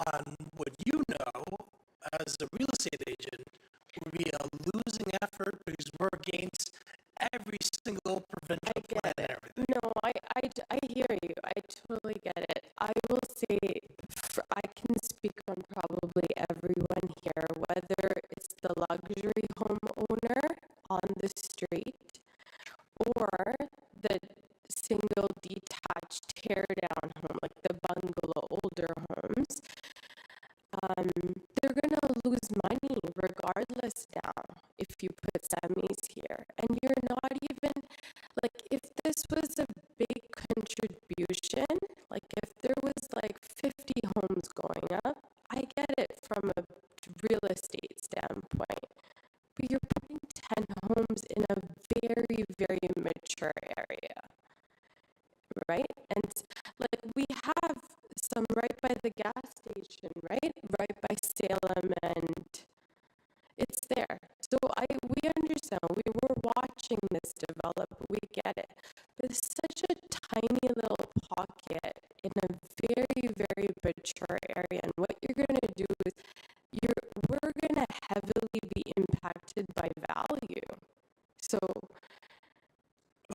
on what you know as a real estate agent would be a losing effort because we're against every single provincial plan and everything. No, I hear you. I totally get it. I will say, I can speak on probably everyone here, whether it's the luxury homeowner on the street or the single detached tear down home, like the bungalow older homes. They're gonna lose money regardless now if you put semis here. And you're not even, like, if this was a big contribution, like if there was like 50 homes going up, I get it from a real estate standpoint. But you're putting 10 homes in a very, very mature area, right? And like we have some right by the gas station, right? Right by Salem, and it's there. So we understand. We were watching this develop. We get it. But it's such a tiny little pocket in a very, very mature area. And what you're gonna do is we're gonna heavily be impacted by value. So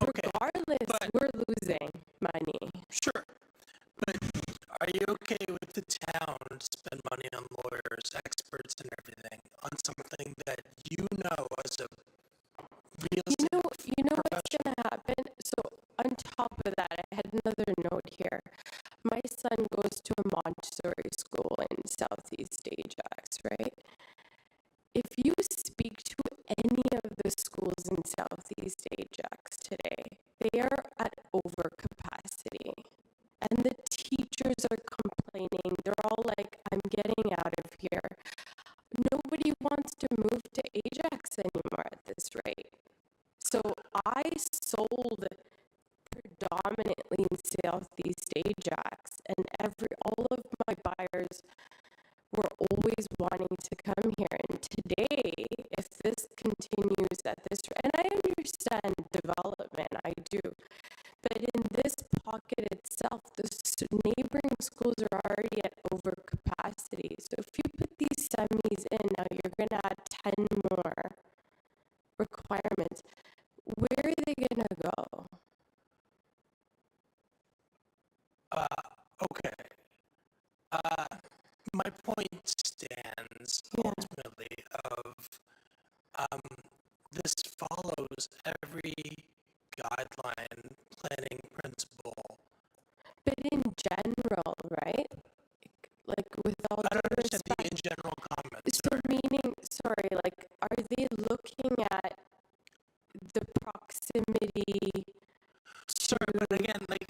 Okay, regardless, but- we're losing money. Sure. But are you okay with the town to spend money on lawyers, experts, and everything on something that you know as a real estate You know what's gonna happen? So on top of that, I had another note here. My son goes to a Montessori school in Southeast Ajax, right? If you speak to any of the schools in Southeast Ajax today, they are at overcapacity. And the teachers are complaining. They're all like, I'm getting out of here. Nobody wants to move to Ajax anymore at this rate. So I sold predominantly in Southeast Ajax, and all of my buyers were always wanting to come here. And today, if this continues at this rate, and I understand development, I do, but in this pocket itself, the neighboring schools are already at overcapacity. So if you put these semis in, now you're going to add 10 more requirements. Where are they going to go? Okay. My point stands ultimately of this follows every guideline planning principle. But in general, right? Like with all I don't due understand the respect. in general comments. So meaning, sorry, like, are they looking at the proximity? Sir, but again, like,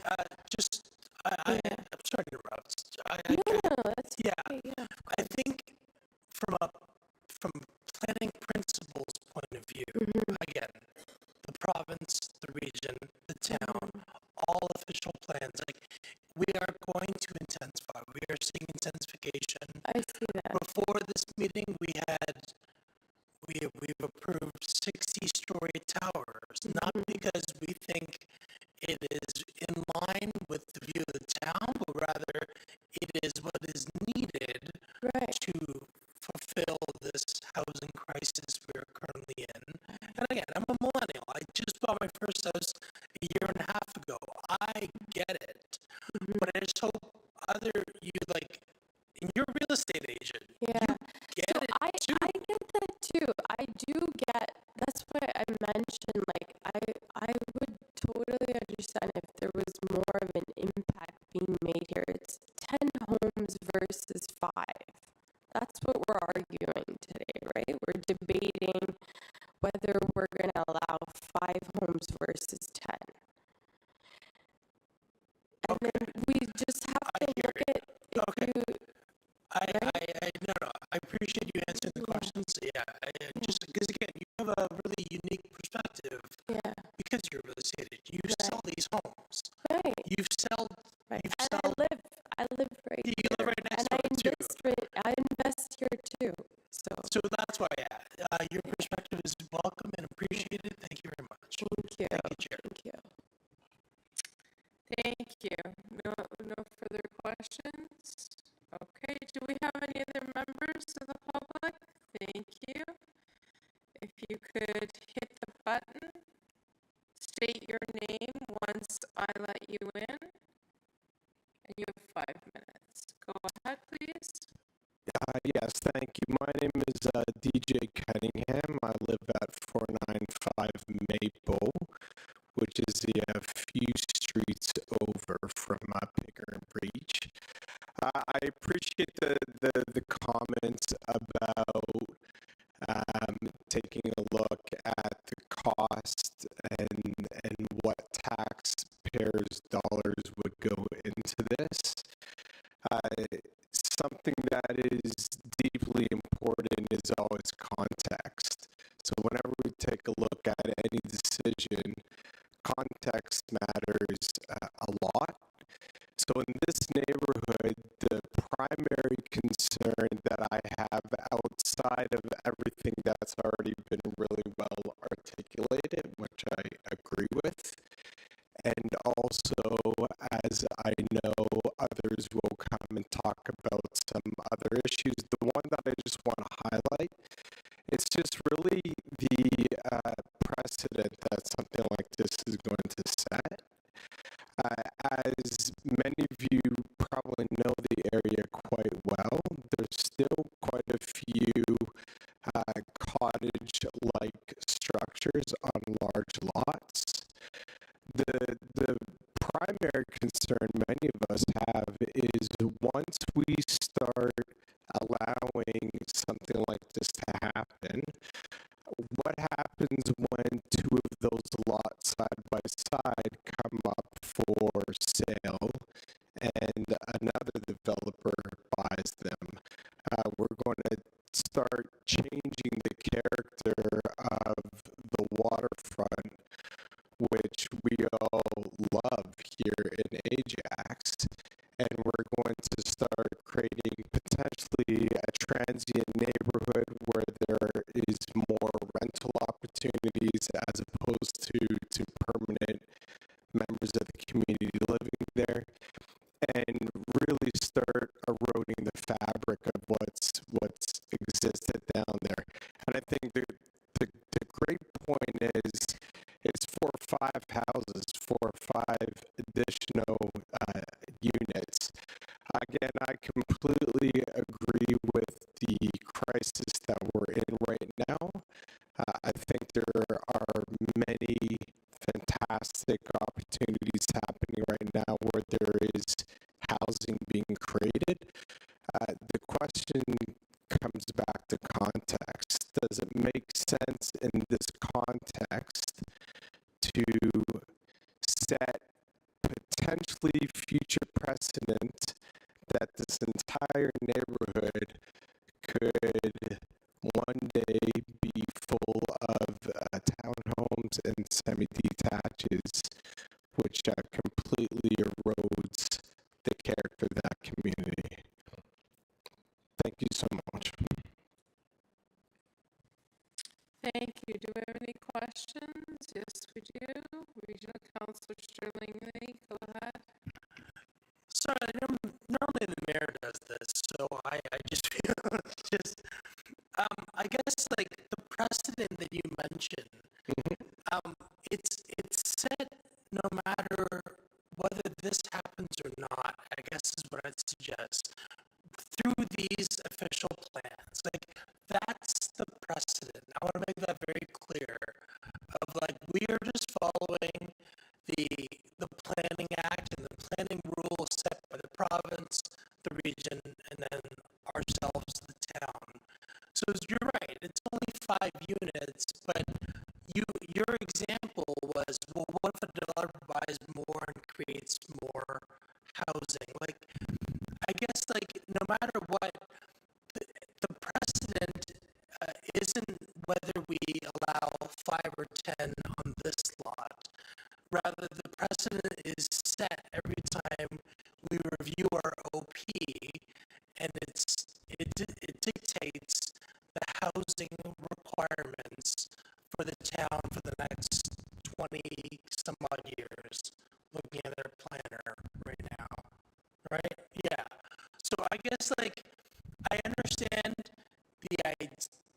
I'm sorry to interrupt. No, that's yeah, okay, yeah. I think from planning principles point of view, again, the province, the region, the town, all official plans, like, we are going to intensify. We are seeing intensification. I see that. Before this meeting, we've approve 60-story towers, not because we think it is in line with the view of the town, but rather it is what is needed Right. to fulfill this housing crisis we are currently in. And again, I'm a millennial. I just bought my first house a year and a half ago. I get it. But I just hope you're a real estate agent. Yeah. You get So it I too. get that too. I do get. That's why I mentioned like I would totally understand if there was more of an impact being made here. It's 10 homes versus 5. That's what we're arguing today, right? We're debating whether we're going to allow 5 homes versus 10. And then we just have to look at if Okay. you No. I appreciate you answering the questions. Yeah. Just because again, you have a really unique perspective yeah. because you're a real estate agent. You sell these homes. Right. You sell. Right. You And sell. I live right You here. live right next and to it too. I invest here too. So So that's why, your perspective is welcome and appreciated. Thank you very much. thank you. Thank you, Chair. Thank you. Thank you. No further questions? Okay, do we have any other members of the public? Thank you. If you could hit the button, state your name once I let you in, and you have 5 minutes. Go ahead, please. Yes, thank you. My name is DJ Cunningham. I live at 495 Maple, which is a few streets over from Picker and Breach. I appreciate the comments about taking a look at the cost and what taxpayers' dollars would go into this. Something that is deeply important is always context. So whenever we take a look at any decision, context matters a lot. So in this neighborhood, the primary concern that I have outside of everything that's already been really well articulated, which I agree with, and also, as I know others will come and talk about some other issues, the one that I just want to highlight, it's just really the precedent that something like this is going to set. As many of you probably know the area quite well, there's still quite a few cottage-like structures on large lots. The primary concern many of us have is once we start allowing something like this to happen, what happens when 2 of those lots side by side come up for sale and another developer buys them? We're going to start changing the character of the waterfront, which we all love here in Ajax, and we're going to start creating potentially a transient neighborhood where there is more rental opportunities as opposed to permanent members of the community living there, and really start eroding the fabric of what's existed down there. And I think the great point is it's 4 or 5 houses, 4 or 5 additional units. Again, I completely agree with the crisis that we're in right now. I think there are many fantastic opportunities happening right now where there is housing being created. The question comes back to context. Does it make sense in this context to set potentially future precedent that this entire neighborhood could one day be full of townhomes and semi-detaches, which completely erodes the character of that community? Thank you so much. Thank you. Do we have any questions? Yes, we do. Regional Councilor Sterling Lee, go ahead. Sorry, normally the mayor does this, so I just feel just, I guess like the precedent that you mentioned, it's set no matter whether this happens or not, I guess is what I'd suggest, through these official plans. Like, that's the precedent. I want to make that very clear of like, we are just following the Planning Act and the planning rules set by the province, the region, and then ourselves, the town. So you're right, it's only 5 units, but your example was, well, what if a developer buys more and creates more housing? Like, I guess, like, no matter what, the precedent isn't whether we allow 5 or 10 on this lot. Rather, the precedent is set every time we review our OP, and it dictates the housing requirements for the town for the next 20 some odd years, looking at their planner right now, right? Yeah. So I guess, like, I understand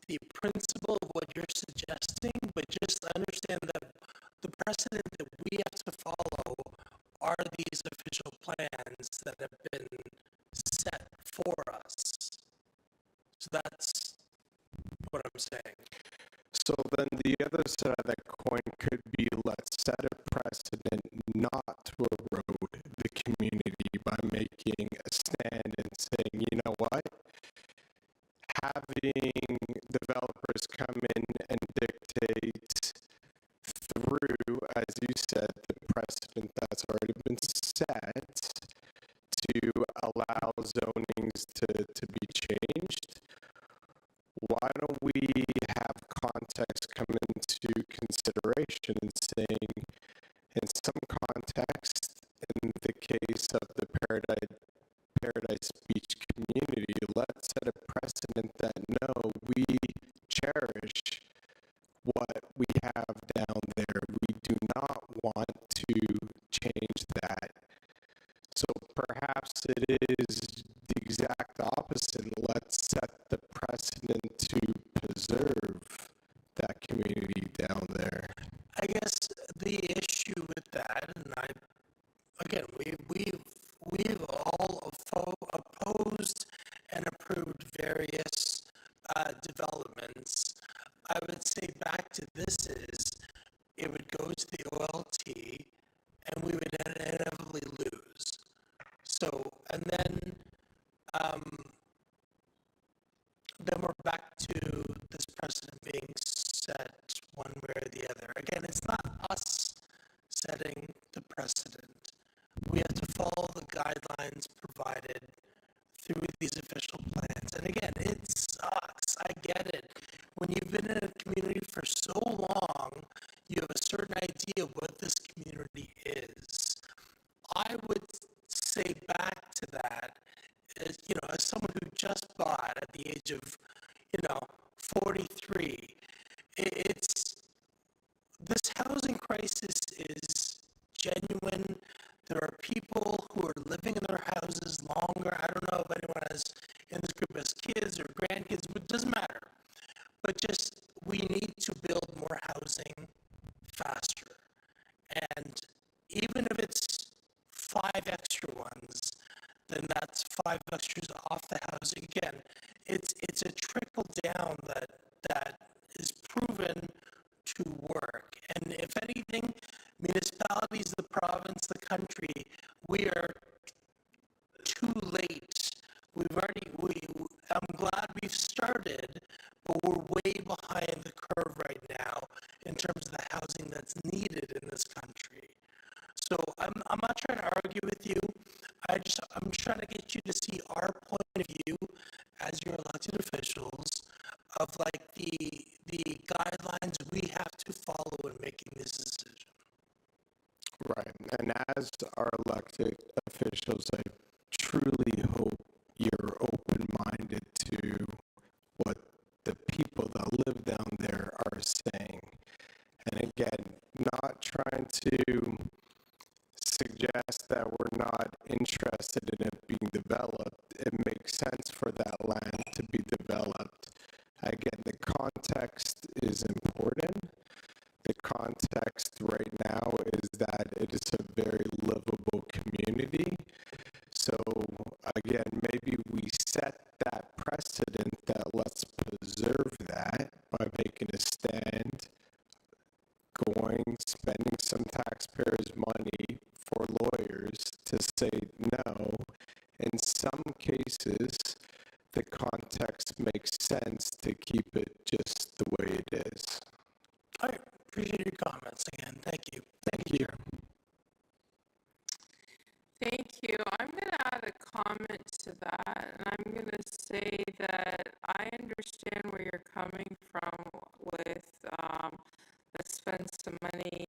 the principle of what you're suggesting, but just understand that the precedent that we have to follow are these official plans that have been set for us. So that's what I'm saying. So then the other side of that coin could be, let's set a precedent not to erode the community by making a stand and saying, you know what, having developers come in and dictate through, as you said, the precedent that's already been set to allow zonings to be changed. Why don't we have context come into consideration and saying, in some context, in the case of the Paradise Beach community, let's set a precedent that no, we cherish what we have down there. We do not want to change that. So perhaps it is the exact opposite. Let's set the precedent to preserve that community down there. I guess the issue with that, and we've all opposed and approved various developments. I would say back to this is, it would go to the OLT, and we would inevitably lose. So, and then we're back to this precedent being set one way or the other. Again, it's not us setting the precedent. We have to follow the guidelines provided through these official plans. And again, it sucks. I get it. When you've been in a community for so long, you have a certain idea of what this community is. I would say back to that, as, you know, as someone who just bought at the age of, 43, it's, this housing crisis is genuine. There are people who are living in their houses longer. I don't know if anyone in this group has kids or grandkids, but it doesn't matter. But just, we need to build more housing faster. And even if it's 5 extra ones, then that's 5 extras off the housing. Again, it's a trickle down that is proven to work. And if anything, municipalities, the province, the country, we are too late. I'm glad we've started, but we're way behind the curve right now in terms of the housing that's needed in this country. So I'm not trying to argue with you. I'm trying to get you to see our point of view as your elected officials of like the guidelines we have to follow in making this decision. Right. And as our elected officials, I truly hope you're open-minded to what the people that live down there are saying. trying to suggest that we're not interested in it being developed. It makes sense for that land to be developed. Again, the context is important. The context right now is that it is a very livable community. So again, maybe we set that precedent that let's preserve that by making a stand, spending some taxpayers' money for lawyers to say no. In some cases, the context makes sense to keep it just the way it is. All right, appreciate your comments again. Thank you. Thank you. Thank you. I'm going to add a comment to that, and I'm going to say that I understand where you're coming from with let's spend some money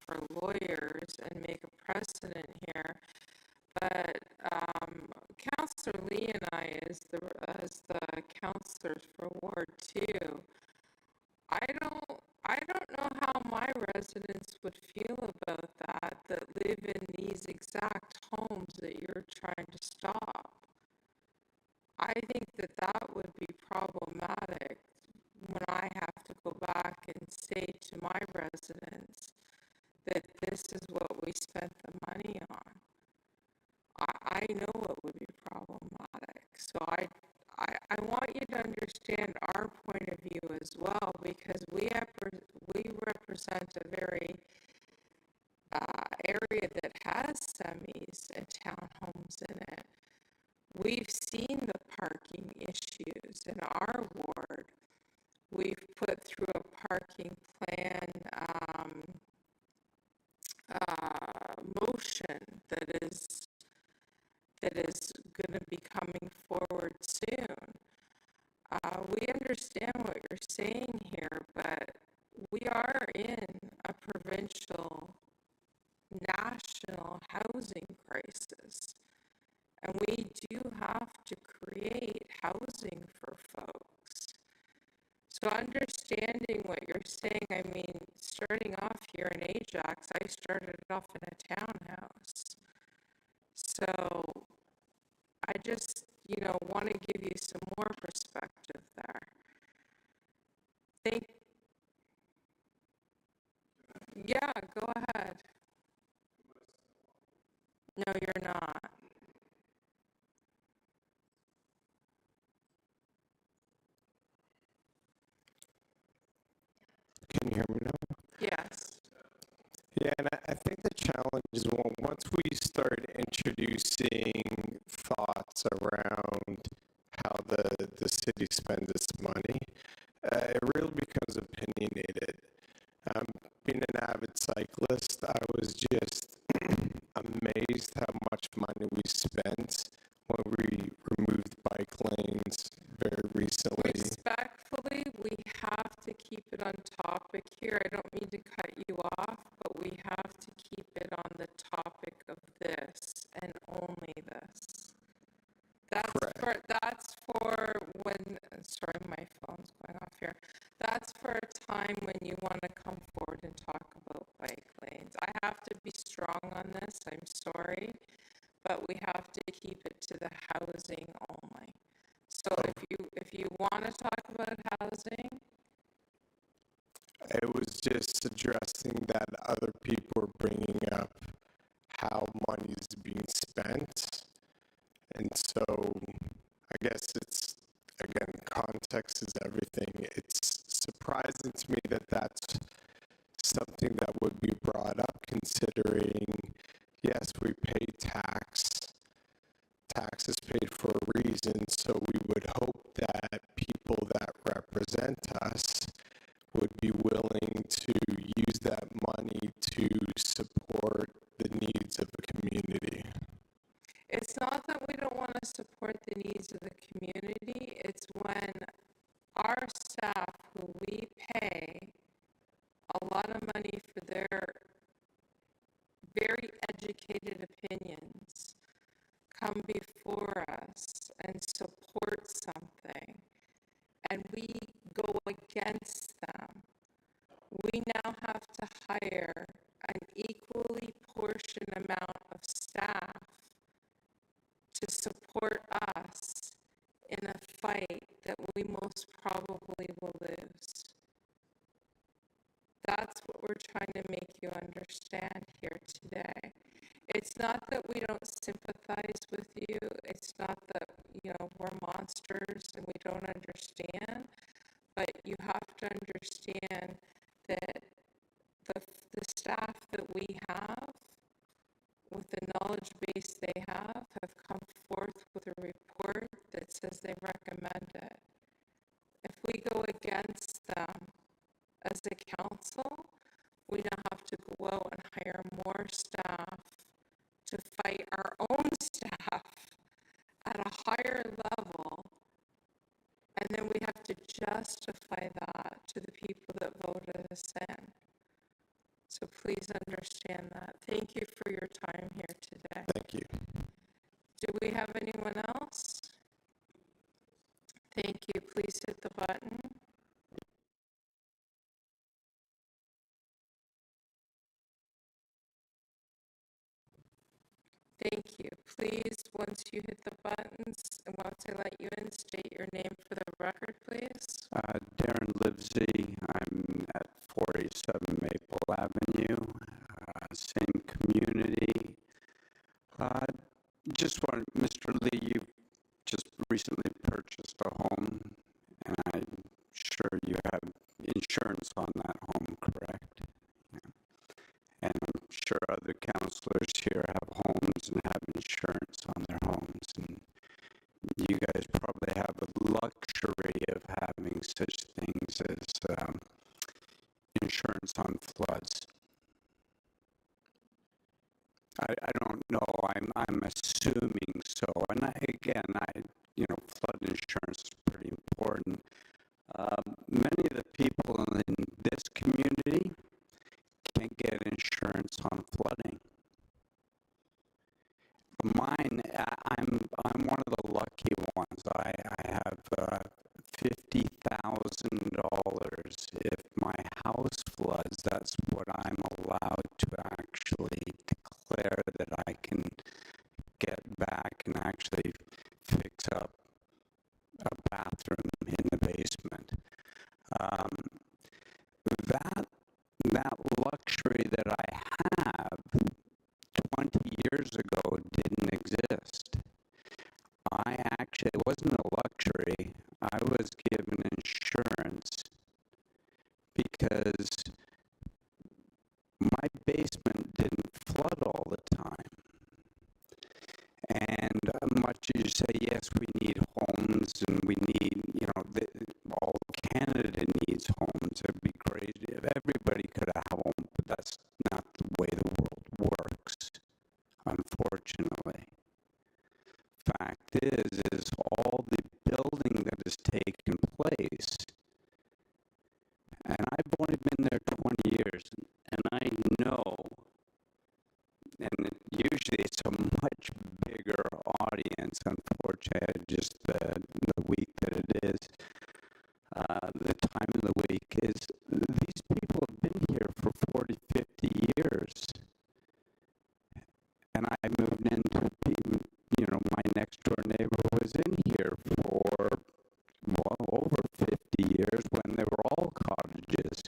for lawyers and make a precedent here. But Councillor Lee and I, as the councillors for Ward 2, I don't know how my residents would feel about that live in these exact homes that you're trying to stop. I think that would be problematic when I have to go back and say to my residents that this is what we spent the money on. I know it would be problematic. So I want you to understand our point of view as well, because we represent a very area that has semis and townhomes in it. We've seen the parking issues in our ward. We've put through a parking plan motion that is going to be coming forward soon. We understand what you're saying here, but we are in a provincial, national housing crisis, and we do have to create housing for folks. So understanding what you're saying, I mean, starting off here in Ajax, I started off in a townhouse. So I just, want to give you some more perspective there. Yeah, go ahead. No, you're not. Can you hear me now? Yes. Yeah, and I think the challenge is once we start introducing thoughts around how the city spends its money, it really becomes opinionated. Being an avid cyclist, I was just amazed how much money we spent when we removed bike lanes very recently. Respectfully, we have to keep it on topic here. I don't mean to cut you off, but we have to keep it on the topic of this and only this. That's for when, sorry, my phone's going off here. That's for a time when you want to come forward and talk about bike lanes. I have to be strong on this, I'm sorry, but we have to keep it to the housing only. So if you want to talk about housing, it was just addressing that other people are bringing up how money is being spent. And so I guess it's, again, context is everything. It's surprising to me that that's something that would be brought up, considering, yes, we pay tax. Tax is paid for a reason, so we would hope that people that represent us would be willing to use that money to support the needs of the community. it's not that we don't want to support the needs of the community. It's when our staff, who we pay a lot of money for their very educated opinions, come before us and support something, and we go against them. We now have to hire a That's what we're trying to make you understand here today. It's not that we don't sympathize with you. It's not that, we're monsters and we don't understand. But you have to understand that the staff that we have, with the knowledge base they have come forth with a report that says they recommend it. If we go against them as a council, we now have to go out and hire more staff to fight our own staff at a higher level, and then we have to justify that to the people that voted us in. So please understand that. Thank you for your time here today. Thank you. Do we have anyone else? Thank you. Please hit the button. Thank you. Please, once you hit the buttons, and once I let you in, state your name for the record, please. Darren Livesey. I'm at 487 Maple Avenue, same community. Just want, Mr. Lee, you just recently purchased a home, and I'm sure you have insurance on that home, correct? Yeah. And I'm sure other counselors here have homes and have insurance on their homes, and you guys probably have a luxury of having such things as insurance on floods. I don't know. I'm assuming so. And flood insurance is pretty important. Many of the people in this community can't get insurance on flooding. Mine, I'm one of the lucky ones. I have $50,000. If my house floods, that's what I'm allowed to actually declare that I can get back and actually fix up a bathroom in the basement. That luxury that I have 20 years ago didn't exist. It wasn't a luxury. I was given insurance because my basement didn't flood all the time. And much as you say, yes, we need homes and we need, all Canada needs homes. It'd be crazy if everybody could have a home, but that's not the way the world works, unfortunately. Fact is all the building that has taken place, and I've only been there 20 years, and I know, and usually it's a much bigger audience, unfortunately, just the week that it is, the time of the week is, these people have been here for 40, 50 years. And I moved into, my next door neighbor was in here for, over 50 years when they were all cottages.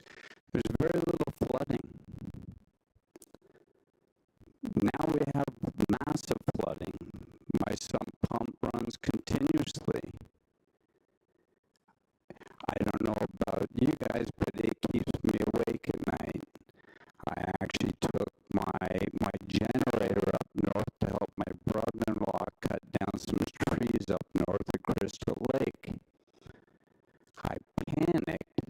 There's very little flooding. Now we have massive flooding. My sump pump runs continuously. I don't know about you guys, but it keeps me awake at night. I actually took my generator up north to help my brother-in-law cut down some trees up north of Crystal Lake. I panicked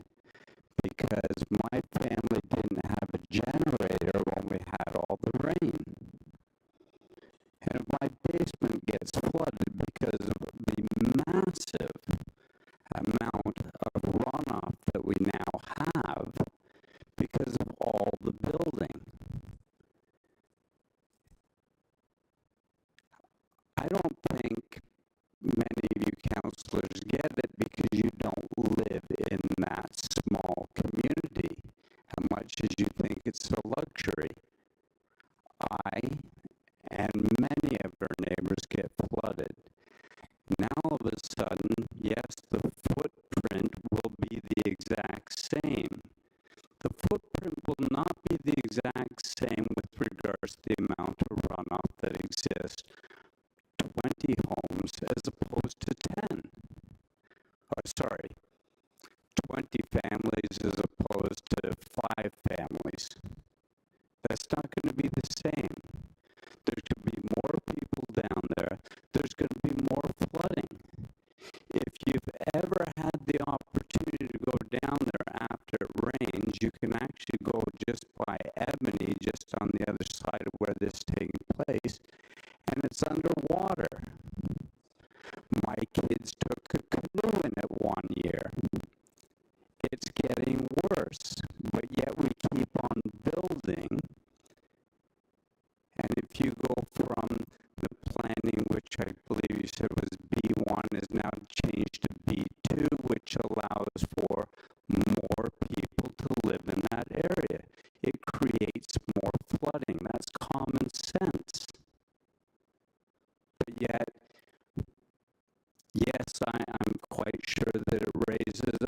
because my family didn't have a generator when we had all the rain. And if my basement gets flooded because of the massive amount of runoff that we now have because of all the building, I don't think many of you counselors get it because you don't live in that small community, how much as you think it's a luxury. I and many of our neighbors get flooded. Now all of a sudden, yes, the footprint will be the exact same. The footprint footprint will not be the exact same with regards to the amount of runoff that exists. 20 homes as opposed to 10. Sorry, 20 families as opposed to 5 families. That's not going to be the same. There's going to be more people down there. There's going to be more flooding. If you've ever had the opportunity to go down there after it rains, you can actually go just by Ebony, just on the other side of where this is taking place, and it's underwater. My kids took a canoe in it one year. It's getting worse, but yet we keep on building. And if you go from the planning, which I believe you said was B1, is now changed to B2, which allows for more people to live in that area. It creates more flooding. That's common sense. But yet, yes, I'm quite sure that it raises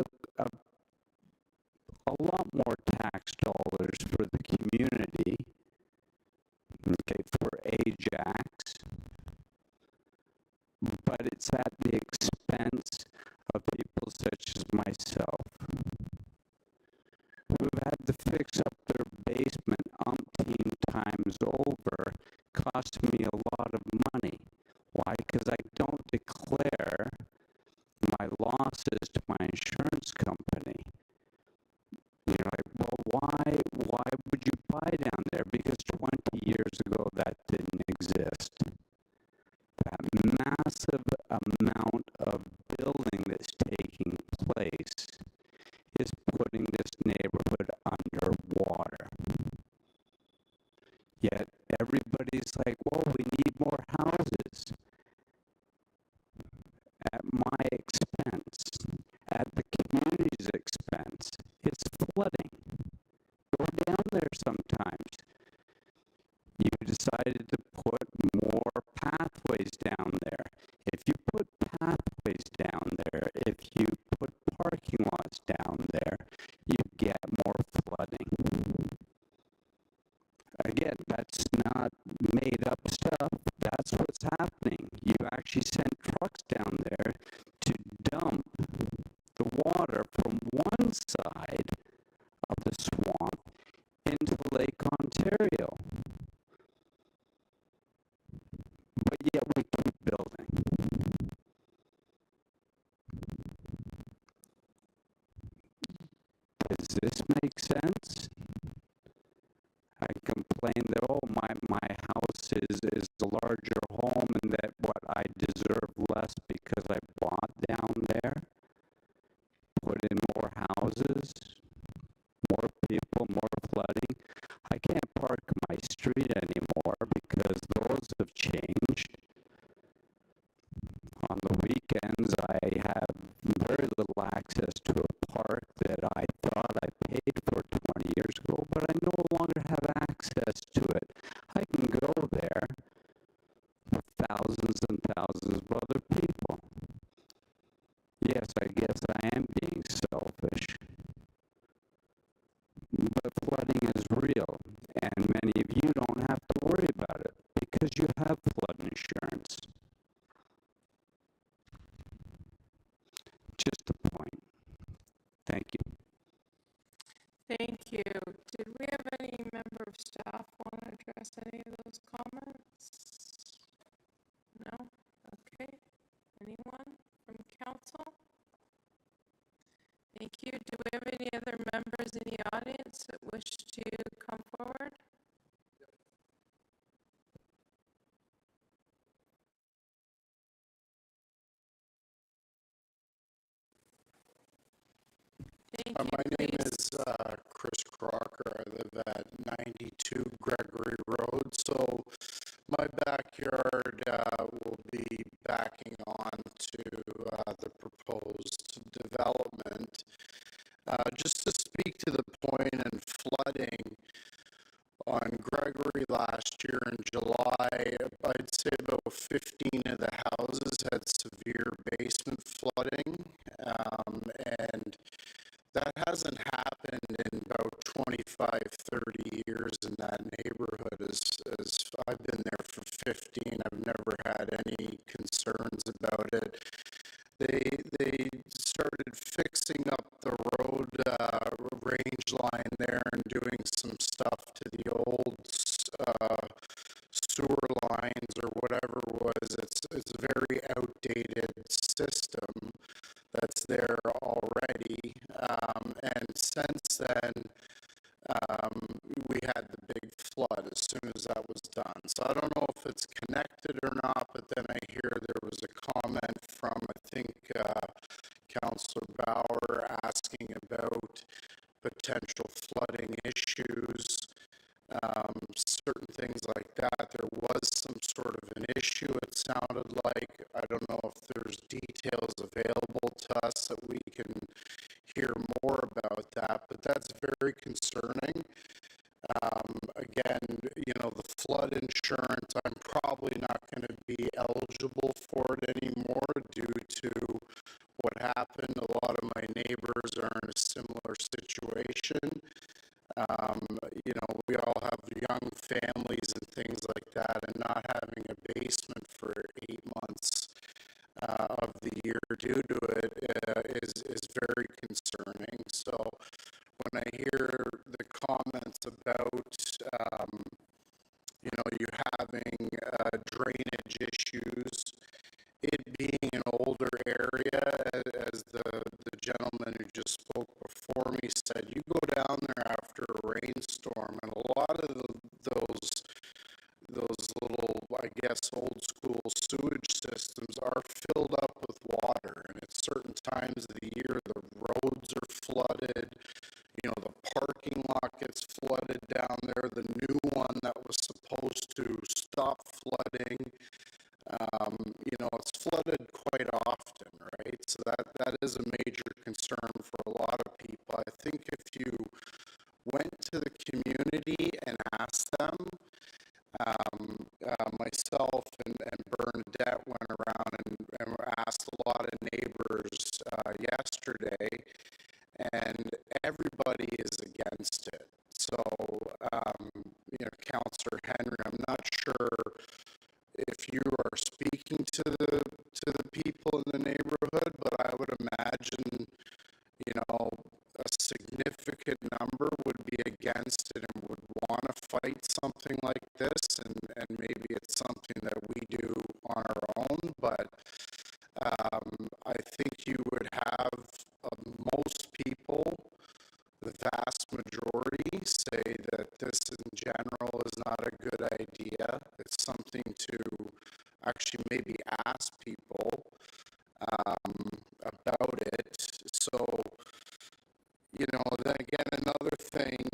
a lot more tax dollars for the community, okay, for Ajax, but it's at the expense of people such as myself, who've had to fix up their basement umpteen times over, costing me a lot of money. Why? Because I don't declare my losses to my insurance company. You're like, well, why would you buy down there? Because 20 years ago that didn't exist. That massive amount of building that's taking place is putting this neighborhood underwater. Yet everybody's like, well, we need more houses. At my expense, at the community's expense. It's flooding. Go down there sometimes. You decided to put more pathways down there. If you put pathways down there, if you put parking lots down there, you get more flooding. Again, that's not made up stuff. That's what's happening. You actually sent trucks down there to dump the water from one side of the swamp into Lake Ontario. But yet we keep building. Does this make sense? I complain that, oh, my house is a larger home and that what I deserve less because I bought down there. Put in more houses, more people, more flooding. I can't park my street anymore because those have changed. On the weekends, I have very little access to a park that I thought I paid for 20 years ago, but I no longer have access to it. I can go there with thousands and thousands of other people. Yes, I guess I am being selfish. But flooding is real, and many of you don't have to worry about it because you have flood insurance. Just a point. Thank you. Thank you. Did we have any member of staff want to address any of those comments? No? Okay. Anyone from council? Thank you. Do we have any other members in the audience that wish to come forward? Thank you. My name Please. is Chris Crocker. I live at 92 Gregory Road. So my backyard will be backing on to the proposed development. Just to speak to the point in flooding, on Gregory last year in July, I'd say about 15 of the houses had severe basement flooding, and that hasn't happened in about 25 25, 30 years in that neighborhood. As I've been there for 15, I've never had any concerns about it. They started fixing up the road range line there and doing some stuff to the old sewer lines or whatever it was. It's a very outdated system that's there already. And since then, we had the big flood as soon as that was done. So I don't know if it's connected or not, but then I hear there was a comment from, I think, Councillor Bauer asking about potential flooding issues, certain things like that. There was some sort of an issue, it sounded like. I don't know if there's details available to us that we can hear more about that, but that's very concerning. Again, you know, the flood insurance, I'm probably not going to be eligible for it anymore due to what happened. A lot of my neighbors are in a similar situation. You know, we all have young families and things like that, and not having a basement for 8 months of the year due to it is very concerning. So when I hear the comments about, you know, you having drainage issues, it being an older area, as the gentleman who just spoke before me said, you go down there after a rainstorm, and a lot of those little, I guess, old school sewage systems are filled up with water, and at certain times of the year, the roads are flooded. You know, the parking lot gets flooded down there. The new one that was supposed to stop flooding, you know, it's flooded quite often, right? So that is a major concern for a lot of people. I think if you went to the community and asked them, myself and Bernadette went around and asked a lot of neighbors yesterday, and everybody is against it. So, you know, Councillor Henry, I'm not sure if you are speaking to the people in the neighborhood, but I would imagine, you know, a significant number would be against it and would want to fight something like this, and maybe it's something that we do on our own, but I think you would have most people, the vast majority, say that this in general is not a good idea. It's something to actually maybe ask people about it. So, you know, then again, another thing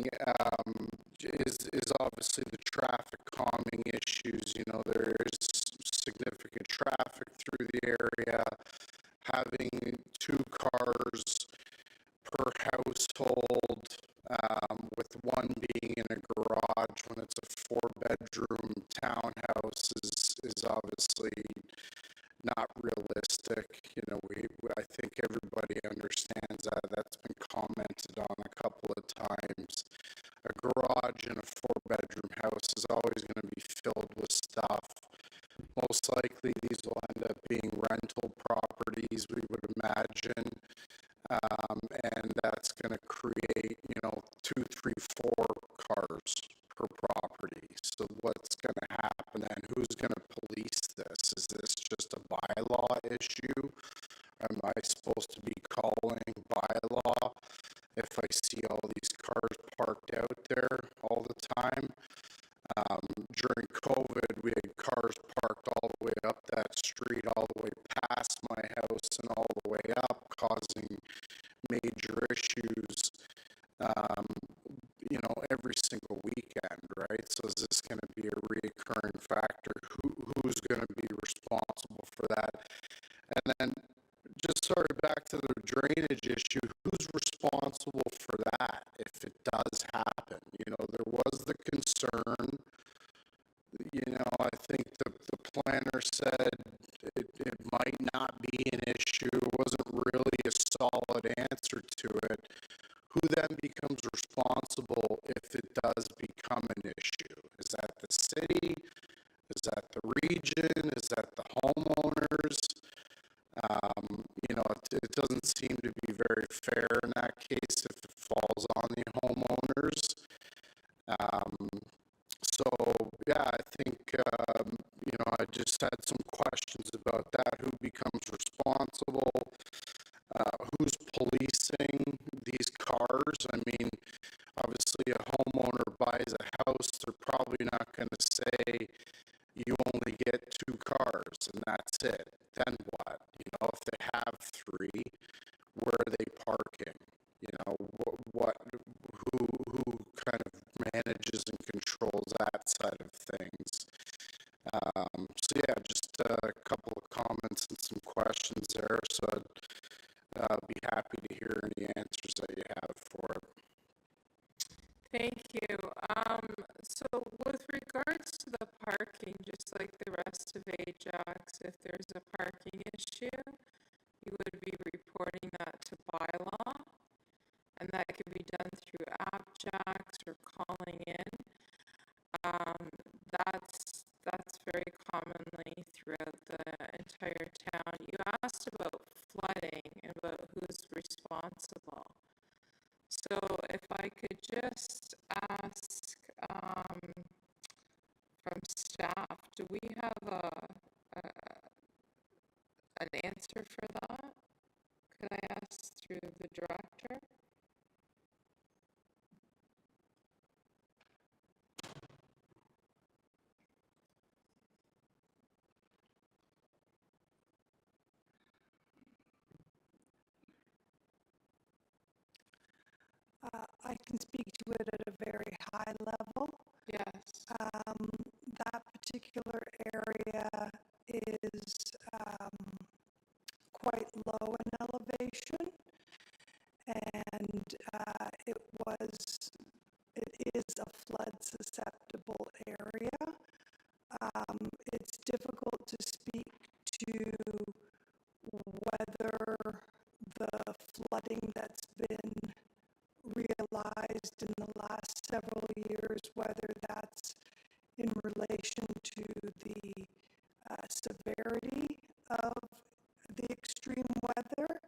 is obviously the traffic calming issues. You know, there is significant traffic through the area. Having 2 cars per household, with one being in a garage when it's a 4-bedroom townhouse is obviously not realistic. You know, I think everybody understands that. That's been commented on a couple of times. A garage in a 4-bedroom house is always going to be filled with stuff. Most likely these will end up being rental properties, we would imagine. And that's going to create, you know, 2, 3, 4 cars per property. So what's going to happen then? Who's going to police this? Is this just a bylaw issue? Am I supposed to be calling bylaw if I see all these cars parked out there all the time? During COVID, we had cars parked all the way up that street, all the way past my house and all the way up, causing major issues, you know, every single weekend, right? So is this going to be a recurring factor? Who's going to be responsible for that? And then, just sort of back to the drainage issue, who's responsible for that if it does happen? You know, there was the concern if it does become an issue? Is that the city? Is that the region? Is that the homeowners? You know, it doesn't seem to be very fair in that case if it falls on the homeowners. So yeah, I think, you know, I just had some questions about that. Who becomes responsible? Who's policing these cars? I mean, obviously a homeowner buys a house, they're probably not going to say you only get 2 cars and that's it. Then what? You know, if they have 3, where are they parking? You know, who kind of manages and controls that side of things? So yeah, just a couple of comments and some questions there. So I'd be happy to hear any answers that you have for it. Thank you. So with regards to the parking, just like the rest of Ajax, if there's a parking issue, you would be reporting that to bylaw, and that could be done through AppJax or calling in. That's very commonly throughout the entire town. You asked about flooding and about who's responsible. So if I could just ask from staff, do we have an answer for that? Could I ask through the director? I can speak to it at a very high level. Yes. That particular area is quite low in elevation, and it is a flood susceptible area. It's difficult to speak to whether the flooding that's been realized in the last several years, whether that's in relation to the severity of the extreme weather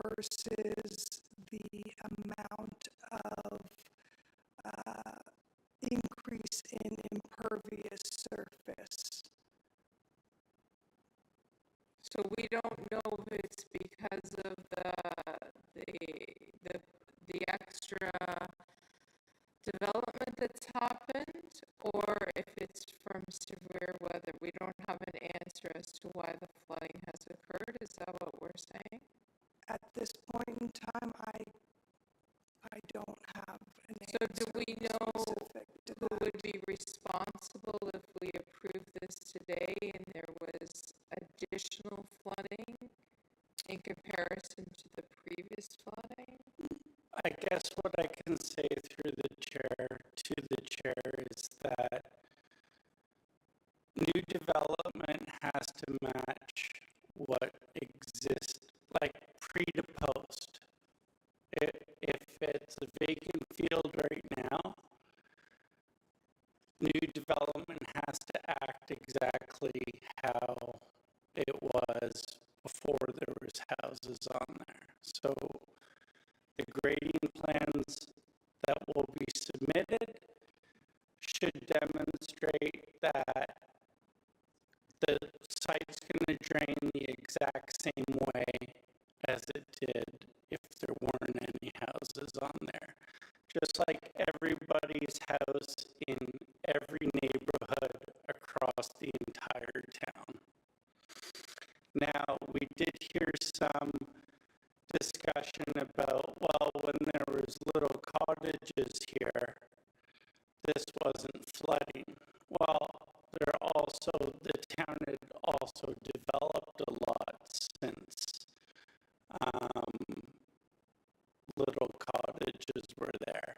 versus the amount of increase in impervious surface. So we don't know if it's because of the extra development that's happened, or if it's from severe weather. We don't have an answer as to why the flooding has occurred. Is that what we're saying? At this point in time, I don't have an So answer do we know specific to who that. would be responsible if we approved this today and there was additional flooding in comparison to the previous flooding? I guess what I can say through the chair to the chair is that new development has to match what exists, like pre to post. If it's a vacant field right now, new development has to act exactly how it was before there was houses on there. So the grading plans that will be submitted should demonstrate that the site's going to drain the exact same way as it did if there weren't any houses on there. Just like everybody's house in every neighborhood across the entire town. Now, we did hear some discussion about, well, when there was little cottages here, this wasn't flooding. Well, the town had also developed a lot since little cottages were there.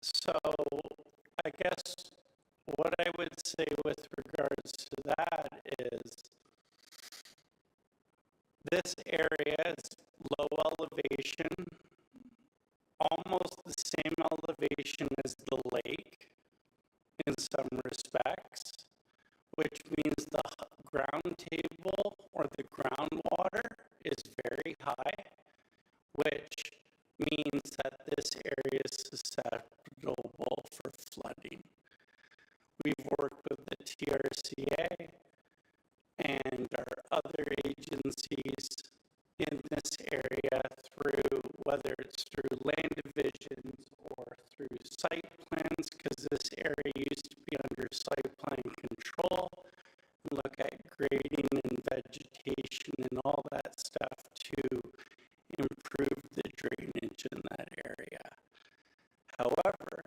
So I guess what I would say with regards to that is This area is low elevation, almost the same elevation as the lake in some respects, which means the ground table or the groundwater is very high, which means that this area is susceptible for flooding. We've worked with the TRCA and our other agencies in this area through, whether it's through land divisions or through site plans, because this area used to be under site plan control, and look at grading and vegetation and all that stuff to improve the drainage in that area. However,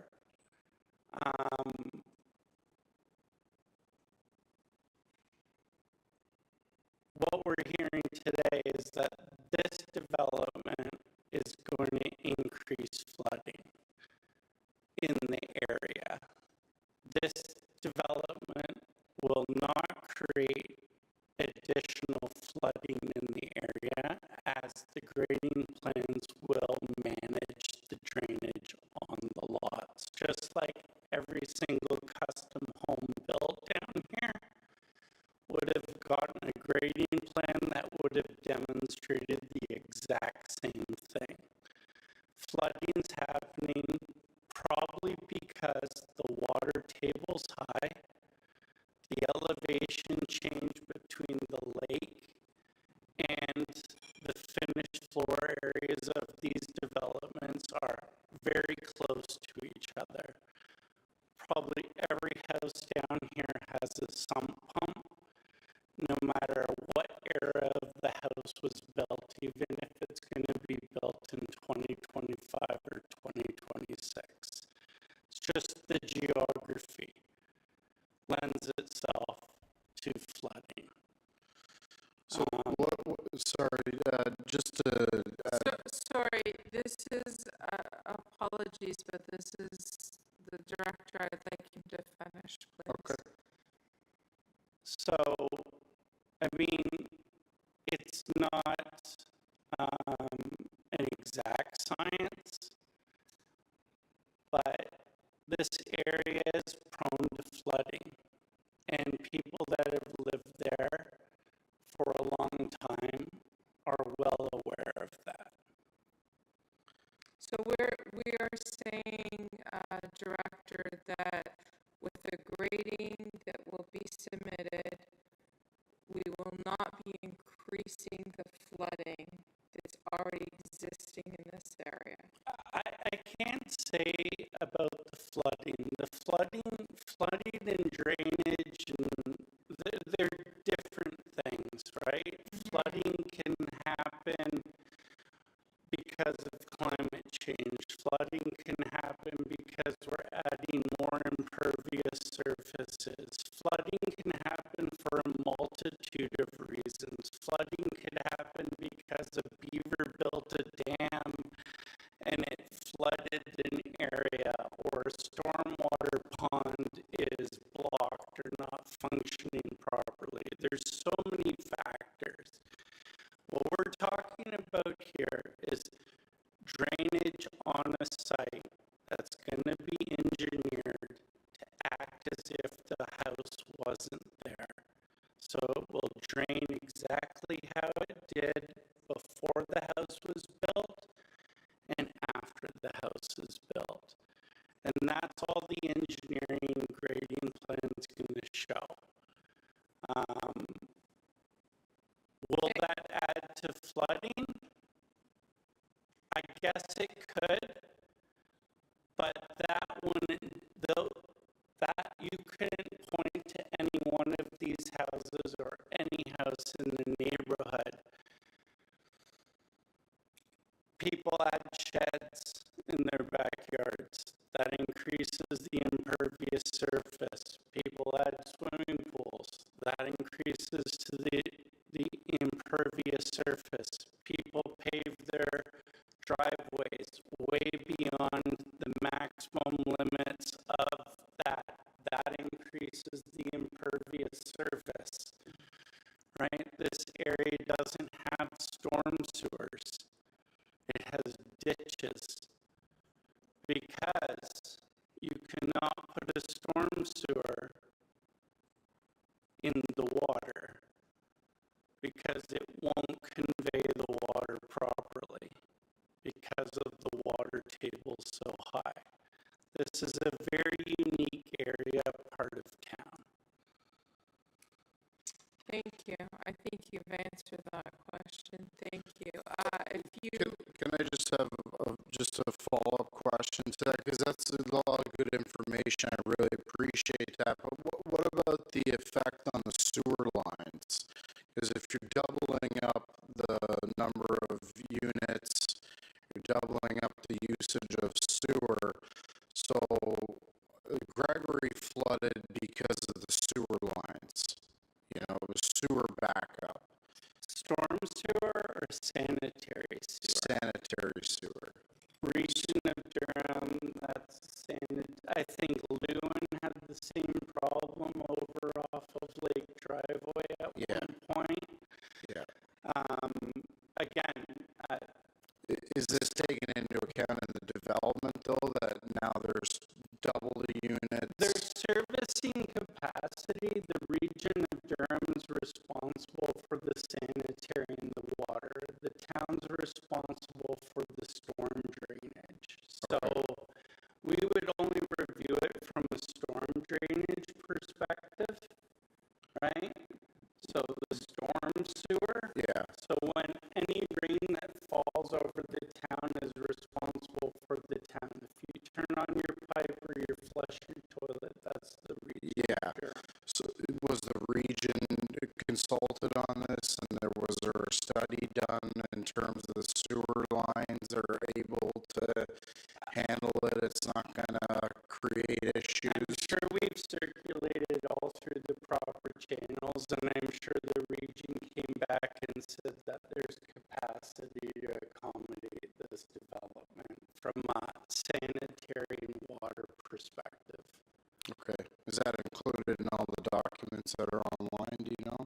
what we're hearing today is that this development is going to increase flooding in the area. This development will not create additional flooding in the area, as the grading plans will manage the drainage on the lots. Just like every single custom home built down here would have gotten a grading plan that would have demonstrated the exact same thing. Flooding's happening probably because the water table's high, the elevation change between the lake and the finished floor areas of these developments are very close to each other. Probably every house down here has a sump pump, no matter what era of the house was built, even if it's going to be built in 2025 or 2026. It's just the geography lends itself to flooding. So sorry, just to Sorry, this is, apologies, but this is the director. I'd like him to finish, please. Okay. So, I mean, it's not an exact science, but this area is prone to flooding, and people that have lived there for a long time are well aware of that. So we are saying, Director, that with the grading that will be submitted, we will not be increasing the flooding that's already existing in this area. I can't say about the flooding. The flooding and drainage, and they're different things, right? Flooding can happen because of climate change. Flooding can happen because we're adding more impervious surfaces. Flooding can happen for a multitude of reasons. Flooding could happen because a beaver built a dam and it flooded an area, or a stormwater pond is blocked or not functioning properly. There's so many factors. What we're talking about here is drainage on a site that's going to be engineered to act as if the house wasn't there. So it will drain exactly how it did before the house was built and after the house is built. And that's all the engineering and grading plan is going to show. Will that add to flooding? I guess it could, but that one, though, that you couldn't point to any one of these houses or any house in the neighborhood. People add sheds in their backyards. That increases the impervious surface. People add swimming pools. That increases to the impervious surface. People pave their driveways way beyond the maximum limits of that. That increases the impervious surface, right? This area doesn't have storm sewers. It has ditches because you cannot put a storm sewer in the water because it won't convey the water properly because of the water table so high. This is a very unique area, part of town. Thank you. I think you've answered that question. Thank you. If you, Can I just have just a follow-up question to that? Because that's a lot of good information. I really appreciate that. But what about the effect on the sewer lines? Because if you're doubling up the number of units, you're doubling up the usage of sewer. So Gregory flooded because of the sewer lines. You know, it was sewer backup. Storm sewer or sanitary sewer? Sanitary sewer. Region of Durham, that's I think Lewin had the same problem over off of Lake Driveway at one point. Yeah. Again, is this taken into account in the development though, that now there's double the units? their servicing capacity, the region of Durham is responsible for the sanitary and the water. The town's responsible for the storm drainage. So we would only review it from a storm drainage perspective, right? So the storm sewer. Yeah. So when any rain that falls over the town is responsible for the town. If you turn on your pipe or you flush your toilet, that's the region. Yeah. So was the region consulted on this, and was there a study done in terms of the sewer lines are able to handle it? It's not going to create issues. I'm sure we've circulated all through the proper channels, and I'm sure the region came back and said that there's capacity to accommodate this development from a sanitary and water perspective. Okay. Is that included in all the documents that are online? Do you know?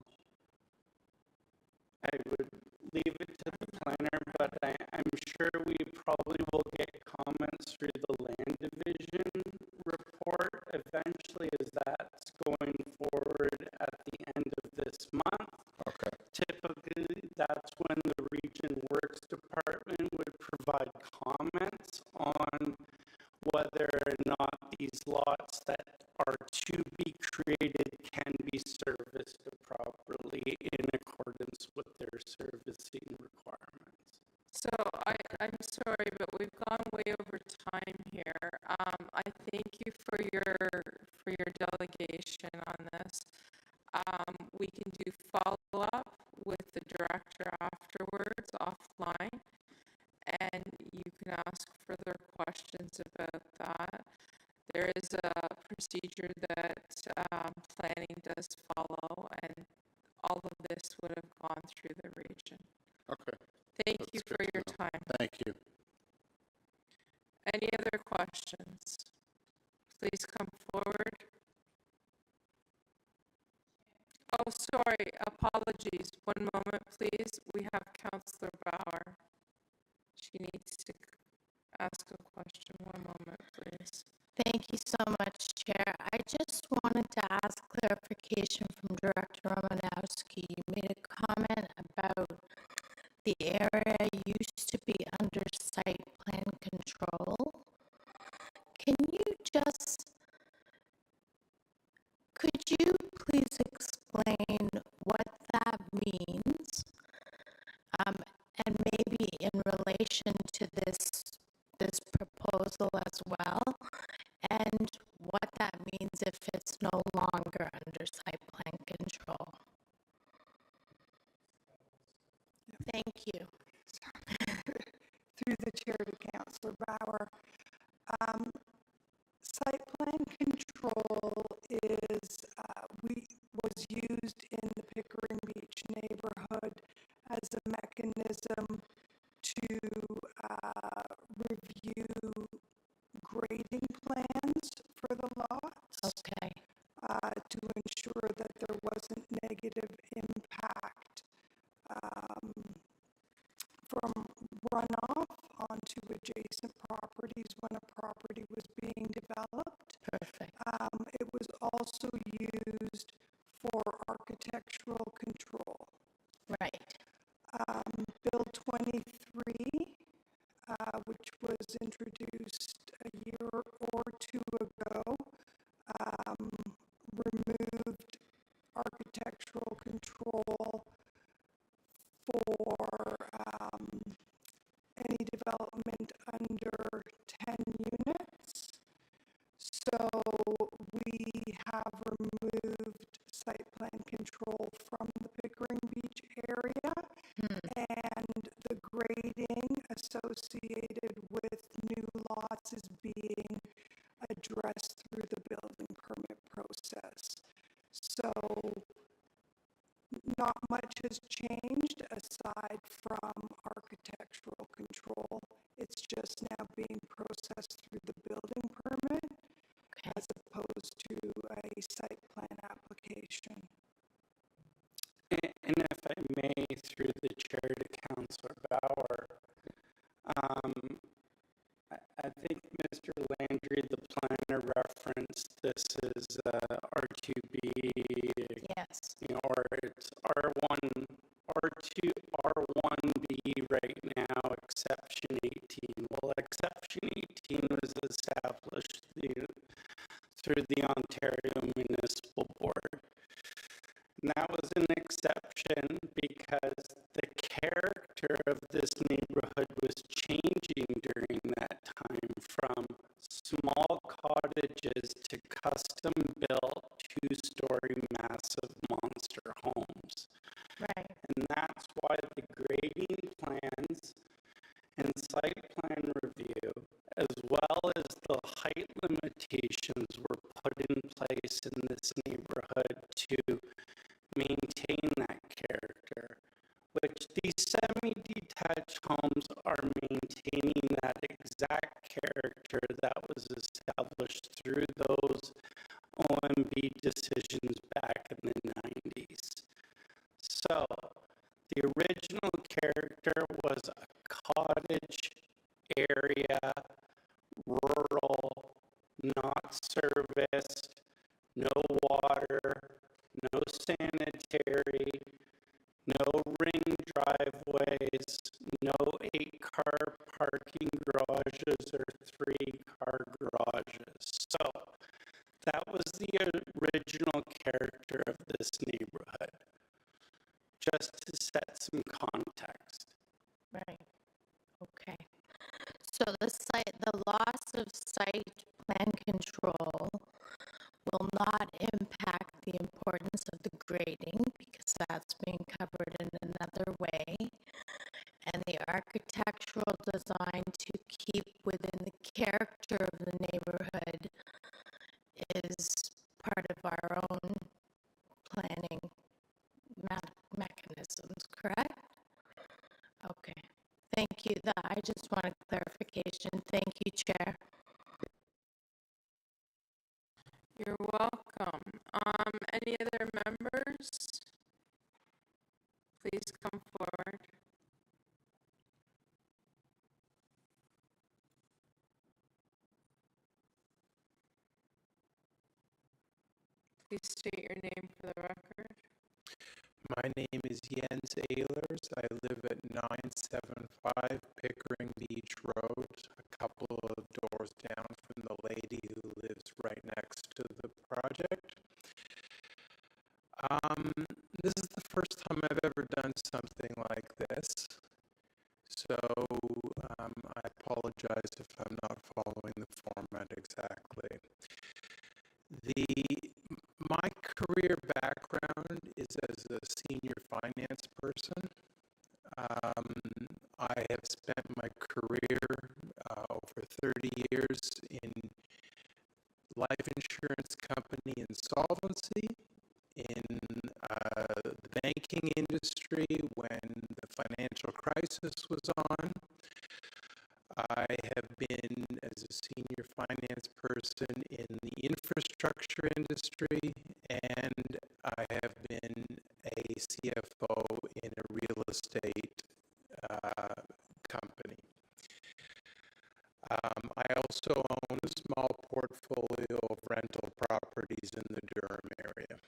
I would leave it to the planner, but I'm sure we probably will get comments through the land division report eventually, as that's going forward at the end of this month. Okay. Typically, that's when the region works department would provide comments on whether or not these lots that are to be created can be serviced properly in accordance with their servicing requirements. so I'm sorry, but we've gone way over time here. I thank you for your delegation on this. We can do follow-up with the director afterwards, offline, and you can ask further questions about that. There is a procedure that planning does follow, and all of this would have gone through the region. Okay. Thank That's you good for to your know. time. Thank you. Any other questions? Please come forward. Oh, sorry, apologies. One moment, please. We have Councillor Bauer. She needs to ask a question. One moment, please. Thank you so much, Chair. I just wanted to ask clarification from Director Romanowski. You made a comment about the area used to be under site plan control. Could you please explain what that means? And maybe in relation to this proposal as well, and what that means if it's no longer under site plan control. Thank you. Through the chair to Councillor Bauer. Site plan control was used in the Pickering Beach neighborhood as a mechanism to review grading plans for the lots. Okay. To ensure that there wasn't negative impact not much has changed aside from architectural control. It's just now being processed through the building permit as opposed to a site plan application. And if I may, through the chair to Councillor Bauer, I think Mr. Landry, the planner, referenced this as R2B, Yes. or it's R1, R2, R1B right now, exception 18. Well, exception 18 was established through the Ontario Municipal Board. And that was an exception because the character of this neighborhood was changing during that time from small cottages to custom-built two-story massive monster homes. Right. And that's why the grading plans and site plan review, as well as the height limitations, were put in place in this neighborhood to maintain that character, which these semi-detached homes are maintaining that exact character that was established through those OMB decisions back in the 90s. So, the original character was a cottage area, rural, not serviced, no water, no sanitary, no ring driveways, no 8-car parking garages or 3-car garages. So that was the original character of this neighborhood, just to set some context. Right. Okay. So the loss of site plan control will not impact the importance of the grading because that's being covered in another way. And the architectural design to keep within the character of the neighborhood is part of our own planning mechanisms, correct? Okay. Thank you. I just wanted clarification. Thank you, Chair. You're welcome. Any other members? Please come forward. Please state your name for the record. My name is Jens Ehlers. I live at 975 Pickering Beach Road, a couple of doors down from the lady who lives right next to the project. This is the first time I've ever done something like this, so I apologize if I'm not following the format exactly. My career background is as a senior finance person. I have spent my career over 30 years in life insurance company insolvency, in the banking industry when the financial crisis was on. I have been, as a senior finance person, in the infrastructure industry, and I have been a CFO in a real estate company. I also own a small portfolio of rental properties in the Durham area.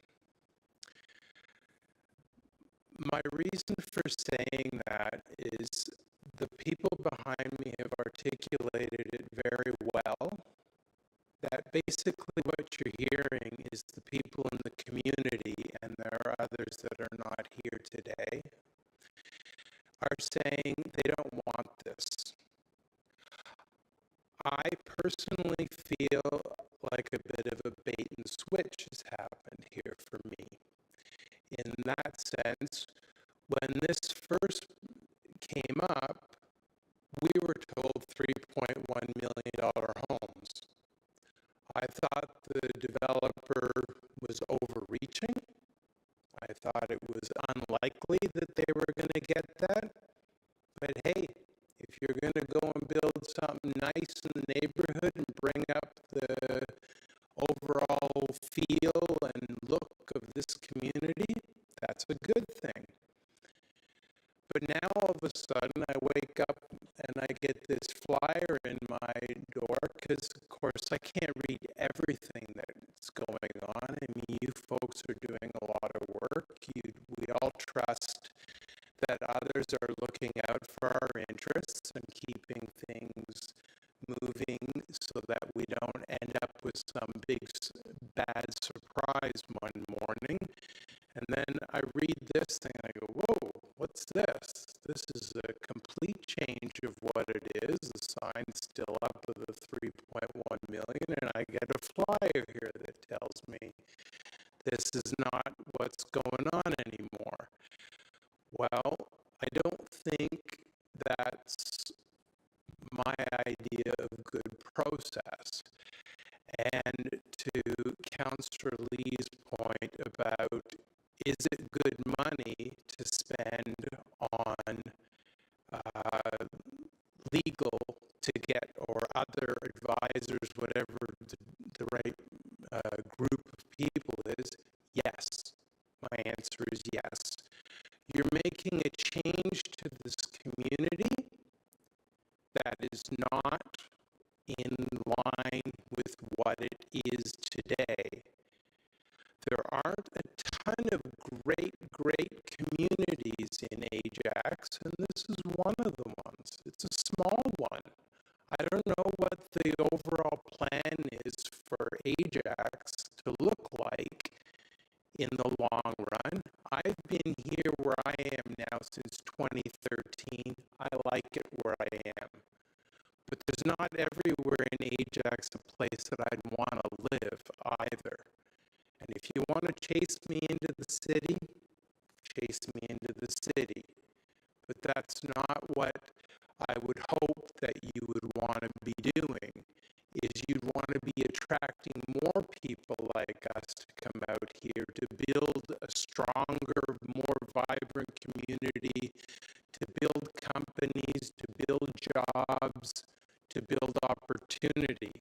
My reason for saying that is the people behind me have articulated it very well, that basically what you're hearing is the people in the community, and there are others that are not here today, are saying they don't want this. I personally feel like a bit of a bait and switch has happened here for me. In that sense, when this first came up, we were told $3.1 million homes. I thought the developer was overreaching. I thought it was unlikely likely that they were going to get that. But hey, if you're going to go and build something nice in the neighborhood and bring up the overall feel and look of this community, that's a good thing. But now all of a sudden I wake up and I get this flyer in my door because, of course, I can't read everything that's going on. I mean, you folks are doing a lot of work. We all trust that others are looking out for our interests and keeping things moving so that we don't end up with some big bad surprise one morning. And then I read this thing and I go, whoa, what's this? This is a complete change of what it is. The sign's still up with the 3.1 million, and I get a flyer here that tells me this is not what's going on anymore. Well, I don't think that's my idea of good process. And to Councillor Lee's point about, is it good money to spend on legal to get, or other advisors, whatever the right group of people is? Yes. My answer is yes. You're making a change to this community that is not in line with what it is today. There aren't a ton of great communities in Ajax, and this is one of the ones. It's a small one. I don't know what the overall plan is for Ajax to look like in the long run. I've been here where I am now since 2013. I like it where I am. But there's not everywhere in Ajax a place that I'd want to live either. And if you want to chase me into the city, chase me into the city. But that's not what I would hope that you would want to be doing, is you'd want to be attracting more people like us to come out here to build a stronger, more vibrant community, to build companies, to build jobs, to build opportunity.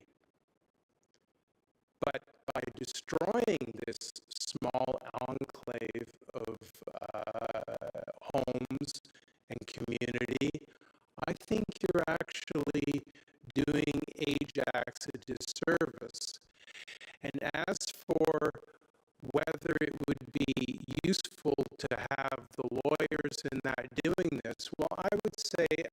But by destroying this small enclave of homes and community, I think you're actually doing Ajax a disservice. And as for whether it would be useful to have the lawyers in that doing this, well, I would state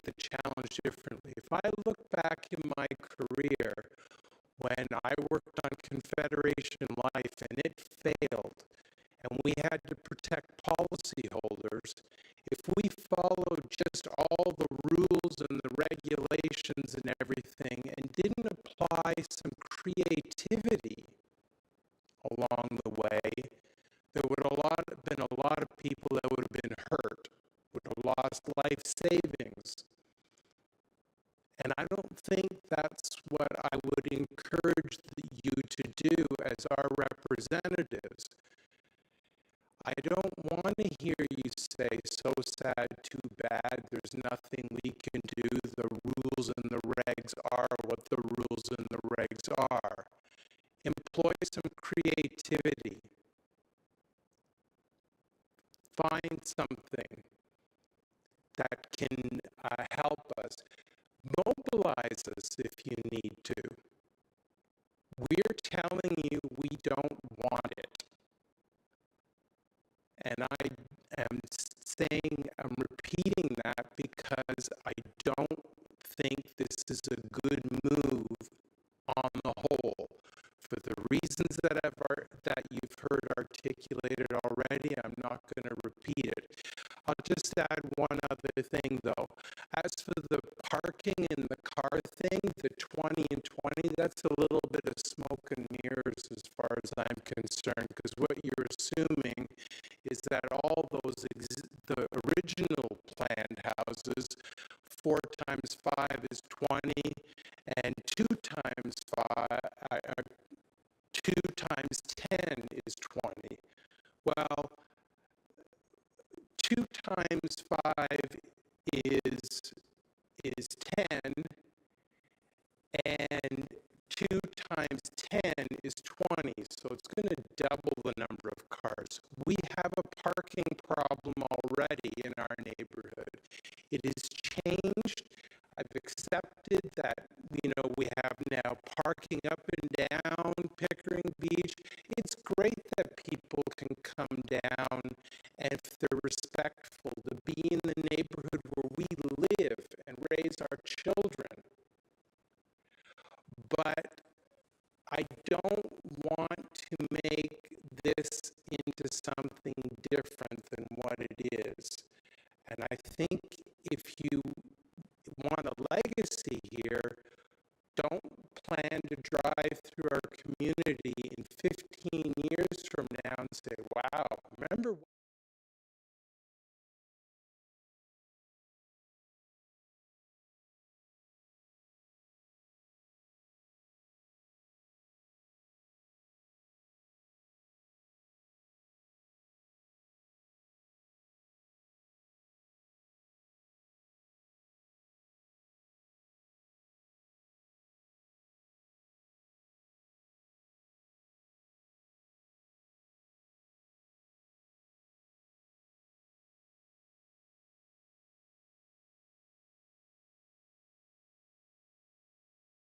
the challenge differently. If I look back in my career when I worked on Confederation Life and it failed, and we had to protect policyholders, if we followed just all the rules and the regulations and everything and didn't apply some creativity along the way, there would have been a lot of people that would have been hurt, would have lost life savings. And I don't think that's what I would encourage you to do as our representatives. I don't want to hear you say, so sad, too bad, there's nothing we can do, the rules and the regs are what the rules and the regs are. Employ some creativity. Find something that can help us. Mobilize us if you need to. We're telling you we don't want it. And I am saying, I'm repeating that because I don't think this is a good move on the whole. For the reasons that you've heard articulated already, I'm not going to repeat it. I'll just add one other thing, though. As for the parking and the car thing, the 20 and 20, that's a little bit of smoke and mirrors as far as I'm concerned, because what you're assuming is that all those, the original planned houses, 4 times 5 is 20, and 2 times 10 is 20. Well, times 5 is 10, and 2 times 10 is 20, so it's going to double the number of cars. We have a parking problem already in our neighborhood. It has changed. I've accepted that, we have now parking up and down Pickering Beach. It's great that people can come down and if they're respectful to be in the neighborhood where we live and raise our children. But I don't want to make this into something different than what it is. And I think